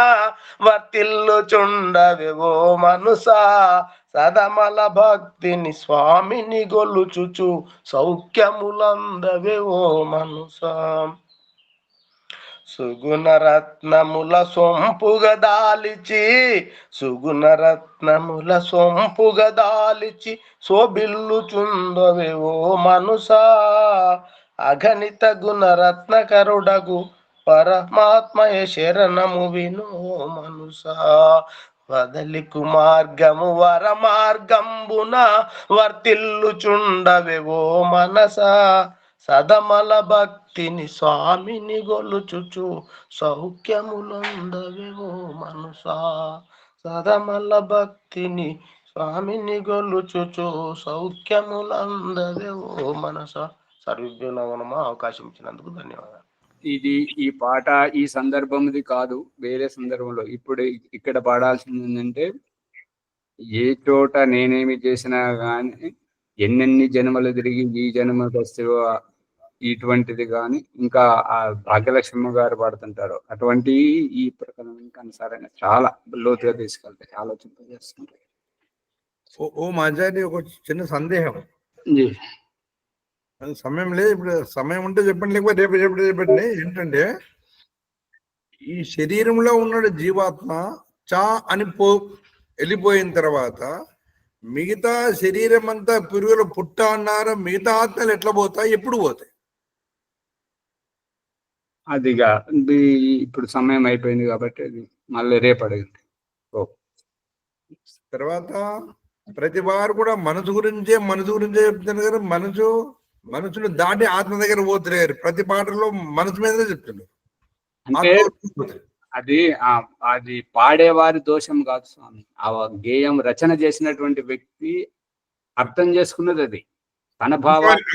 వర్తిల్లుచుండవెవో మనుసా. సదమల భక్తిని స్వామిని గొలుచుచు సౌఖ్యములందవెవో మనుసా. సుగుణరత్నముల సొంపుగా దాలిచి, సుగుణరత్నముల సొంపుగా దాలిచి శోభిల్లుచుందవెవో మనుసా. అగణిత గుణరత్నకరుడగు పరమాత్మయ శరణము వినో మనుసా. వదలికు మార్గము వర మార్గంబున వర్తిల్లుచుండవెవో మనసా. సదమల భక్తిని స్వామిని గొలుచుచు సౌఖ్యములందవెవో మనసా. సదమల భక్తిని స్వామిని గొలుచుచు సౌఖ్యములందవెవో మనసా. సర్వజ్ఞ నమనమా. అవకాశం ఇచ్చినందుకు ధన్యవాదాలు.
ఇది ఈ పాట ఈ సందర్భంది కాదు, వేరే సందర్భంలో. ఇప్పుడు ఇక్కడ పాడాల్సింది ఏంటంటే, ఏ చోట నేనేమి చేసినా కానీ ఎన్నెన్ని జన్మలు తిరిగి ఈ జన్మకు వస్తేవో ఇటువంటిది కానీ ఇంకా ఆ భాగ్యలక్ష్మి గారు పాడుతుంటారు. అటువంటి ఈ ప్రకారానికి అనుసారంగా చాలా లోతుగా తీసుకెళ్తాయి, ఆలోచింపజేస్తుంటాయి.
ఓ మాజారి, ఒక చిన్న సందేహం. అది సమయం లేదు, ఇప్పుడు సమయం ఉంటే చెప్పండి, లేకపోతే రేపు చెప్పండి. ఏంటంటే, ఈ శరీరంలో ఉన్న జీవాత్మ చా అని వెళ్ళిపోయిన తర్వాత మిగతా శరీరం అంతా పురుగులు పుట్ట అన్నారు. మిగతా ఆత్మలు ఎట్లా పోతాయి, ఎప్పుడు పోతాయి?
అదిగా ఇప్పుడు సమయం అయిపోయింది కాబట్టి అది మళ్ళీ రేపు అడిగింది.
తర్వాత ప్రతి వారు కూడా మనసు గురించే చెప్తున్నారు కదా. మనసును దాటి ఆత్మ దగ్గర పోతున్నారు. ప్రతి పాటలో మనసు మీదనే చెప్తున్నారు.
అంటే అది పాడేవారి దోషం కాదు స్వామి. ఆ గేయం రచన చేసినటువంటి వ్యక్తి అర్థం చేసుకున్నది అది తన భావానికి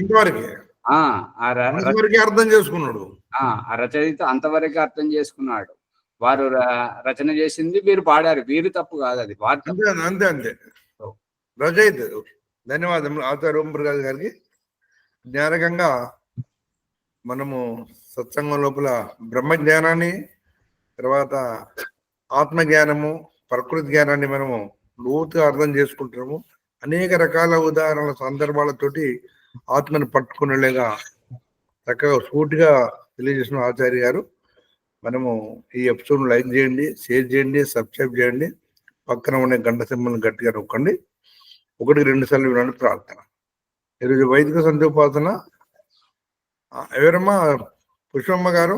అర్థం చేసుకున్నాడు.
ఆ రచయిత అంతవరకే అర్థం చేసుకున్నాడు. వారు రచన చేసింది, వీరు పాడారు, వీరు తప్పు కాదు, అది వారు
అంతే రచయిత. ధన్యవాదములు ఆచార్య ఓంప్రకాష్ గారికి. జ్ఞానకంగా మనము సత్సంగం లోపల బ్రహ్మ జ్ఞానాన్ని, తర్వాత ఆత్మ జ్ఞానము, ప్రకృతి జ్ఞానాన్ని మనము లోతుగా అర్థం చేసుకుంటున్నాము. అనేక రకాల ఉదాహరణల సందర్భాలతోటి ఆత్మను పట్టుకునేలాగా చక్కగా సూటిగా తెలియజేసిన ఆచార్య గారు. మనము ఈ ఎపిసోడ్ లైక్ చేయండి, షేర్ చేయండి, సబ్స్క్రైబ్ చేయండి. పక్కన ఉండే గంట సింబల్ని గట్టిగా నొక్కండి. 1-2 సార్లు వినండి ప్రార్థన. ఈరోజు వైదిక సంధ్యోపాసన ఎవరమ్మా? పుష్పమ్మ గారు.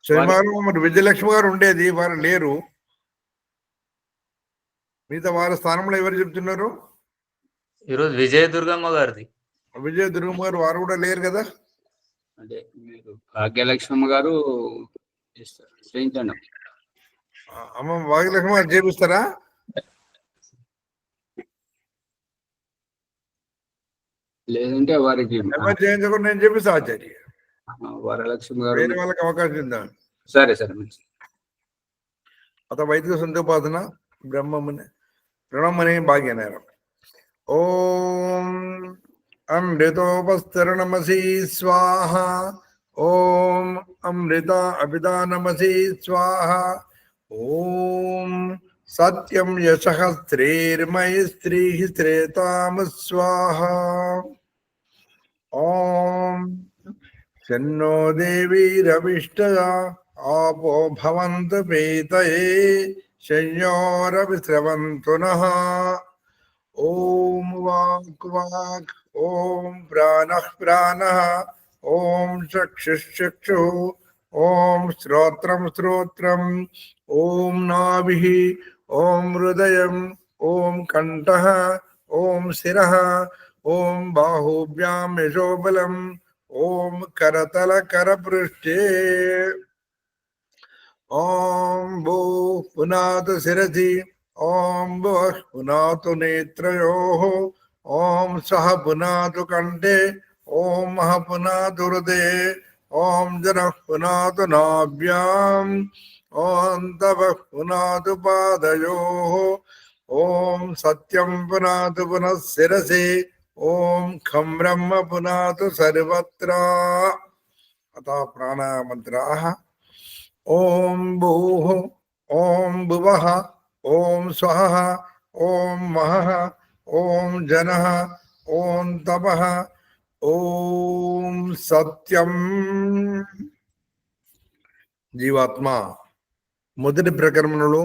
శనివారం మరి విజయలక్ష్మి గారు ఉండేది, వారు లేరు. మిగతా వారి స్థానంలో ఎవరు చెప్తున్నారు?
ఈరోజు విజయదుర్గమ్మ గారిది.
విజయదుర్గమ్మ గారు వారు కూడా లేరు కదా.
అంటే మీరు భాగ్యలక్ష్మి గారు చేయించండి.
అమ్మ భాగ్యలక్ష్మి గారు చేపిస్తారా?
లేదంటే వారికి
చేయించకుండా నేను చేపిస్తా ఆచార్య.
వరలక్ష్మి గారు
వేరే వాళ్ళకి అవకాశం ఇద్దాం.
సరే.
అత వైదిక సంధ్యోపాసన బ్రహ్మముని ప్రణమని భాగ్యనేరం. ఓం అమృతోపస్తరణమసి స్వాహ. ఓం అమృత అభిదానమసి స్వాహ. ఓం సత్యం యశః శ్రీర్మైస్త్రీః శ్రేతామ స్వాహ. ఓం శన్నో దేవీరవిష్టయా ఆపో భవంతు పీతయే శయ్యోరవిస్రవంతు నః. ఓం వాక్ వాక్. ఓం ప్రాణః ప్రాణః. ఓం చక్షుః చక్షుః. ఓం శ్రోత్రం శ్రోత్రం. ఓం నాభిః. ఓం హృదయం. ఓం కంఠః. ఓం శిరః. ఓం బాహుభ్యాం యశోబలం. ఓం కరతల కరపృష్ఠే. ఓం భూః పునాతు శిరసి. ఓం భువః పునాతు నేత్రయోః. ఓం సహ పునాతు కంఠే. ఓం మహ పునాతు హృదయే. ఓం జనః పునాతు నాభ్యాం. ఓం తపః పునాతు పాదయోః. ఓం సత్యం పునాతు పునః శిరసి. ఓం ఖం బ్రహ్మ పునాతు సర్వత్రా. అథ ప్రాణామంత్రాః. ఓం భూః. ఓం భువః. ఓం స్వః. ఓం మహః. ఓం జనః. ఓం తపః. ఓం సత్యం. జీవాత్మ మొదటి ప్రకరణలో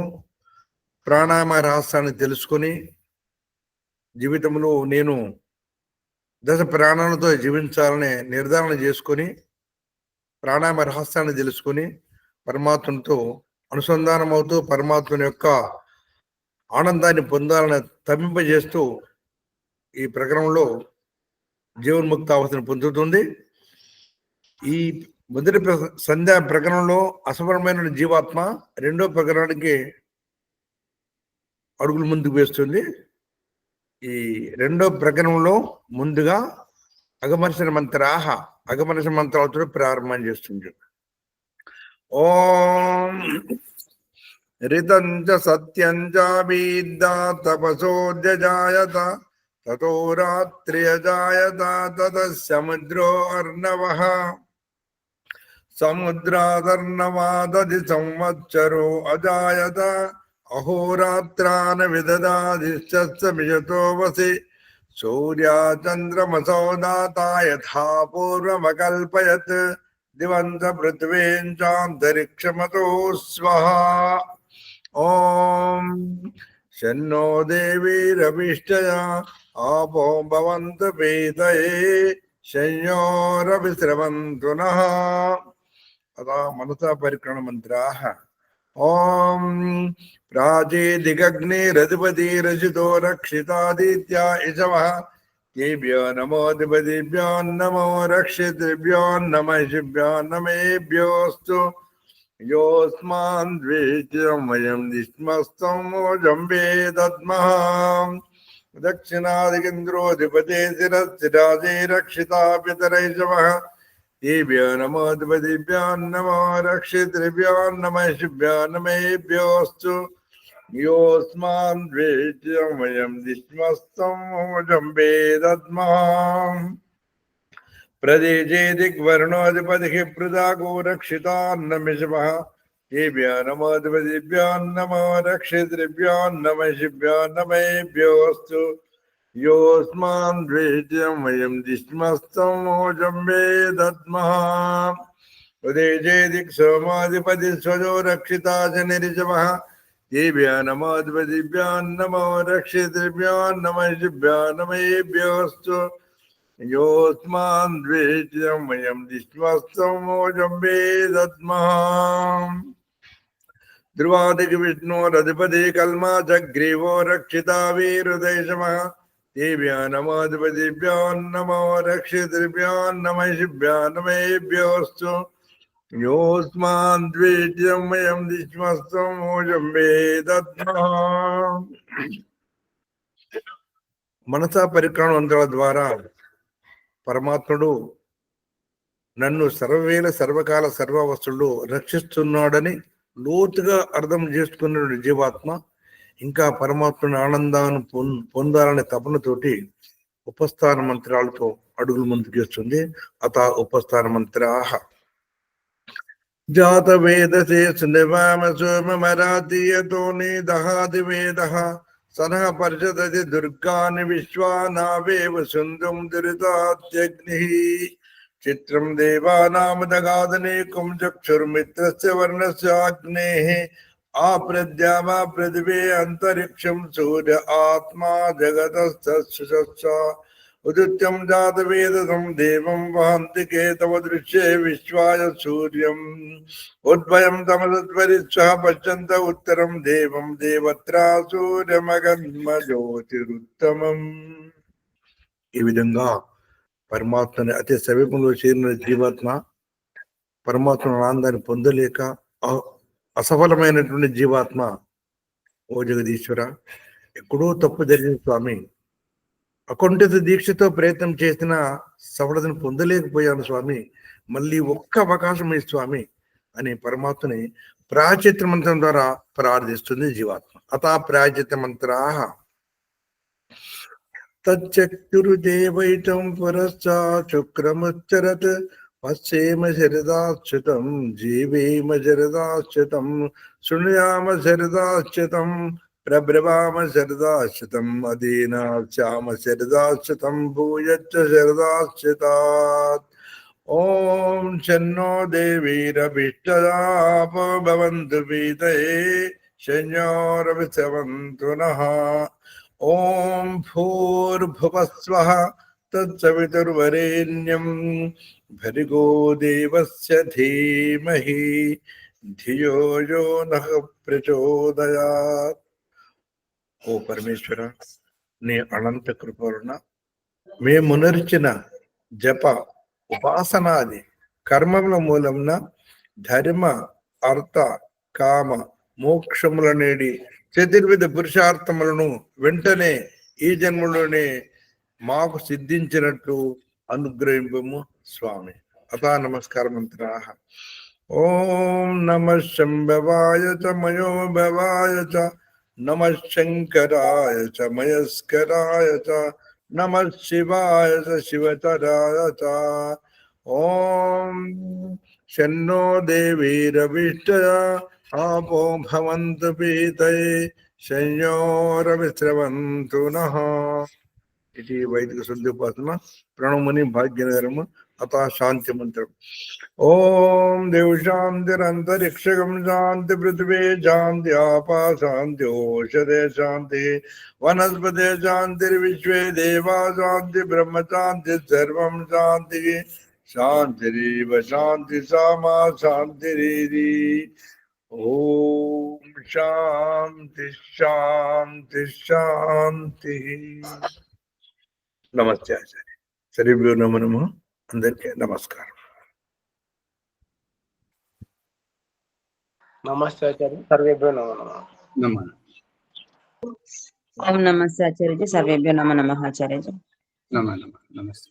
ప్రాణాయామ రహస్యాన్ని తెలుసుకొని జీవితంలో నేను దశ ప్రాణాలతో జీవించాలని నిర్ధారణ చేసుకొని ప్రాణాయామ రహస్యాన్ని తెలుసుకొని పరమాత్మతో అనుసంధానం అవుతూ పరమాత్మని యొక్క ఆనందాన్ని పొందాలని తప్పింపజేస్తూ ఈ ప్రకరణంలో జీవన్ముక్త అవస్థను పొందుతుంది. ఈ మొదటి సంధ్యా ప్రకరణంలో అసమరమైన జీవాత్మ రెండో ప్రకరణానికి అడుగులు ముందుకు వేస్తుంది. ఈ రెండో ప్రకరణంలో ముందుగా అగమర్శన మంత్రాహ అగమర్శన మంత్రాలతో ప్రారంభం చేస్తుంది. ఓం రితం చ సత్యం చ విద్యా తపసోద్యజాయత తతో రాత్రియజాయత తతః సముద్రో అర్ణవః సముద్రాదర్ణవాదది సంవత్సరో అజాయత అహోరాత్రాన విదదాదిశ్చమిషతో వసి సూర్యాచంద్రమసో దాతా యథా పూర్వమకల్పయత్ దివంత పృథ్వీంచాంతరిక్షమతో స్వః. ఓం శన్నో దేవీరవిష్టయా ఆపో భవంతు పీతయే శయ్యోరవిస్రవంతు నః. అదా మనసా పరిక్రమ మంత్రాః. ఓం ప్రాచేదిగగ్నిరధిపతిరజితో రక్షితాదిత్యా ఇషవః తేభ్యో నమోధిపతిభ్యో నమో రక్షితృభ్యో నమః శిభ్యో నమేభ్యోస్తు. యోస్మాన్ ద్వేష్యం వయం దిష్మస్తం వేదద్మః. దక్షిణాదికేంద్రోధిపతే శిరస్సిరాజే రక్షితా పితరైషవః తేభ్యో నమోధిపతిభ్యో నమో రక్షితృభ్యో నమః శిభ్యో నమేభ్యోస్తు. యోస్మాన్ ద్వేష్యం వయం దిష్మస్తం వేదద్మః. ప్రదేశే దిగ్వర్ణోధిపతిః పృథాగో రక్షితాన్నమిషవః తేభ్యో నమోధిపతిభ్యో నమో రక్షితృభ్యో నమః శిభ్యో నమేభ్యోస్తు. యోస్మాన్ ద్వేష్యం వయం దిష్మస్తం వేదద్మః. ప్రదేశే దిక్సోమాధిపతి స్వజో రక్షితా శనిరిషవః తేభ్యో నమోధిపతిభ్యో నమో రక్షితృభ్యో నమః శిభ్యో నమేభ్యోస్తు. యోస్మాన్ ద్వేష్యం వయం దిష్మస్తం వేదద్మః. ధ్రువాదికి విష్ణోరధిపతి కల్మా చగ్రీవో రక్షితా వీరుదేశమః తేభ్యో నమోధిపతిభ్యో నమో రక్షితృభ్యో నమః శిభ్యో నమేభ్యోస్తు. యోస్మాన్ ద్వేష్యం వయం దిష్మస్తం వేదద్మః. మనసా పరిక్రమణ మంత్రాల ద్వారా పరమాత్ముడు నన్ను సర్వవేళ సర్వకాల సర్వావస్థల్లో రక్షిస్తున్నాడని లోతుగా అర్థం చేసుకున్న జీవాత్మ ఇంకా పరమాత్మని ఆనందాన్ని పొందాలనే తపనతోటి ఉపస్థాన మంత్రాలతో అడుగులు ముందుకేస్తుంది. అత ఉపస్థాన మంత్రాః జాత వేదసే సునివామ సోమరాతీయతో దహాది వేదః సనః పరిషదతి దుర్గాని విశ్వానావేవ సుందం దురితాత్యగ్నిః చిత్రం దేవానామదగాదనేకం చక్షుర్మిత్రస్య వర్ణస్యాగ్నేః ఆప్రద్యామా పృథివీ అంతరిక్షం సూర్య ఆత్మా జగతస్థ ఉదిత్యం జాతవేదం దేవం వహంతి కేతవ దృశ్యే విశ్వాయ సూర్యం ఉద్భయం తమసత్వరిచ్చ పశ్యంత ఉత్తరం దేవం దేవత్రా సూర్యమగన్మ జ్యోతిరుత్తమం. ఈ విధంగా పరమాత్మని అతి సమీపంలో చేరిన జీవాత్మ పరమాత్మ ఆనందాన్ని పొందలేక అసఫలమైనటువంటి జీవాత్మ, ఓ జగదీశ్వర, ఎక్కడో తప్పు జరిగింది స్వామి, అకుంఠిత దీక్షతో ప్రయత్నం చేసిన సఫలతను పొందలేకపోయాను స్వామి, మళ్ళీ ఒక్క అవకాశం ఇ స్వామి అని పరమాత్మని ప్రాయశ్చిత్త మంత్రం ద్వారా ప్రార్థిస్తుంది జీవాత్మ. అత ప్రాయశ్చిత్త మంత్రాః తచ్చక్తురుదేవైతం పురశ్చ శుక్రముచ్చరత్ పశ్చేమ శరదాచ్యుతం జీవేమ శరదాచ్యుతం శృణుయామ శరదాచ్యుతం ప్రభ్రవామ శరదాచ్యుతం అదీనాశ్యామ శరదాచ్యుతం భూయచ్చ శరదాచ్యుతాత్. ఓం శన్నో దేవీరభిష్టదాపో భవంతు పీతయే శన్యోరవిశవంతు నః. ఓం భూర్భువస్వః తత్సవితుర్వరేణ్యం భర్గో దేవస్య ధీమహి ధియో యో నః ప్రచోదయాత్. ఓ పరమేశ్వర, నీ అనంత కృపణ మేమునర్చిన జప ఉపాసనాది కర్మముల మూలమున ధర్మ అర్థ కామ మోక్షములనేది చతుర్విధ పురుషార్థములను వెంటనే ఈ జన్మలోనే మాకు సిద్ధించినట్లు అనుగ్రహింపము స్వామి. అథా నమస్కార మంత్రాః. ఓం నమః శంభవాయ చ మయోభవాయ చ నమః శంకరాయ చ మయస్కరాయ చ నమః శివాయ చ శివతరాయ చ. ఓం శన్నో దేవీరవిష్టయా ఆపో భవంతు పీతయే శన్యోరవిశ్రవంతు నః. ఇది వైదిక శుద్ధోపాసన ప్రణవముని భాగ్యనగరము. అత శాంతి మంత్రం. ఓం దేవ శాంతిరంతరిక్షగం శాంతి పృథివీ శాంతి ఆపా శాంతి ఓషధే శాంతి వనస్పతే శాంతిర్విశ్వే దేవా శాంతి బ్రహ్మ శాంతి సర్వం శాంతి శాంతిరేవ శాంతి సామా శాంతిరేది. ఓం శాంతి శాంతి శాంతి. నమస్తే ఆచార్య. సరిభ్యో నమో నమః. అందరికీ నమస్కారం.
నమస్తే ఆచార్య. సర్వేభ్యో నమో నమః.
ఓం నమస్తే ఆచార్యజీ. సర్వేభ్యో నమో నమః ఆచార్యజీ.
నమస్తే.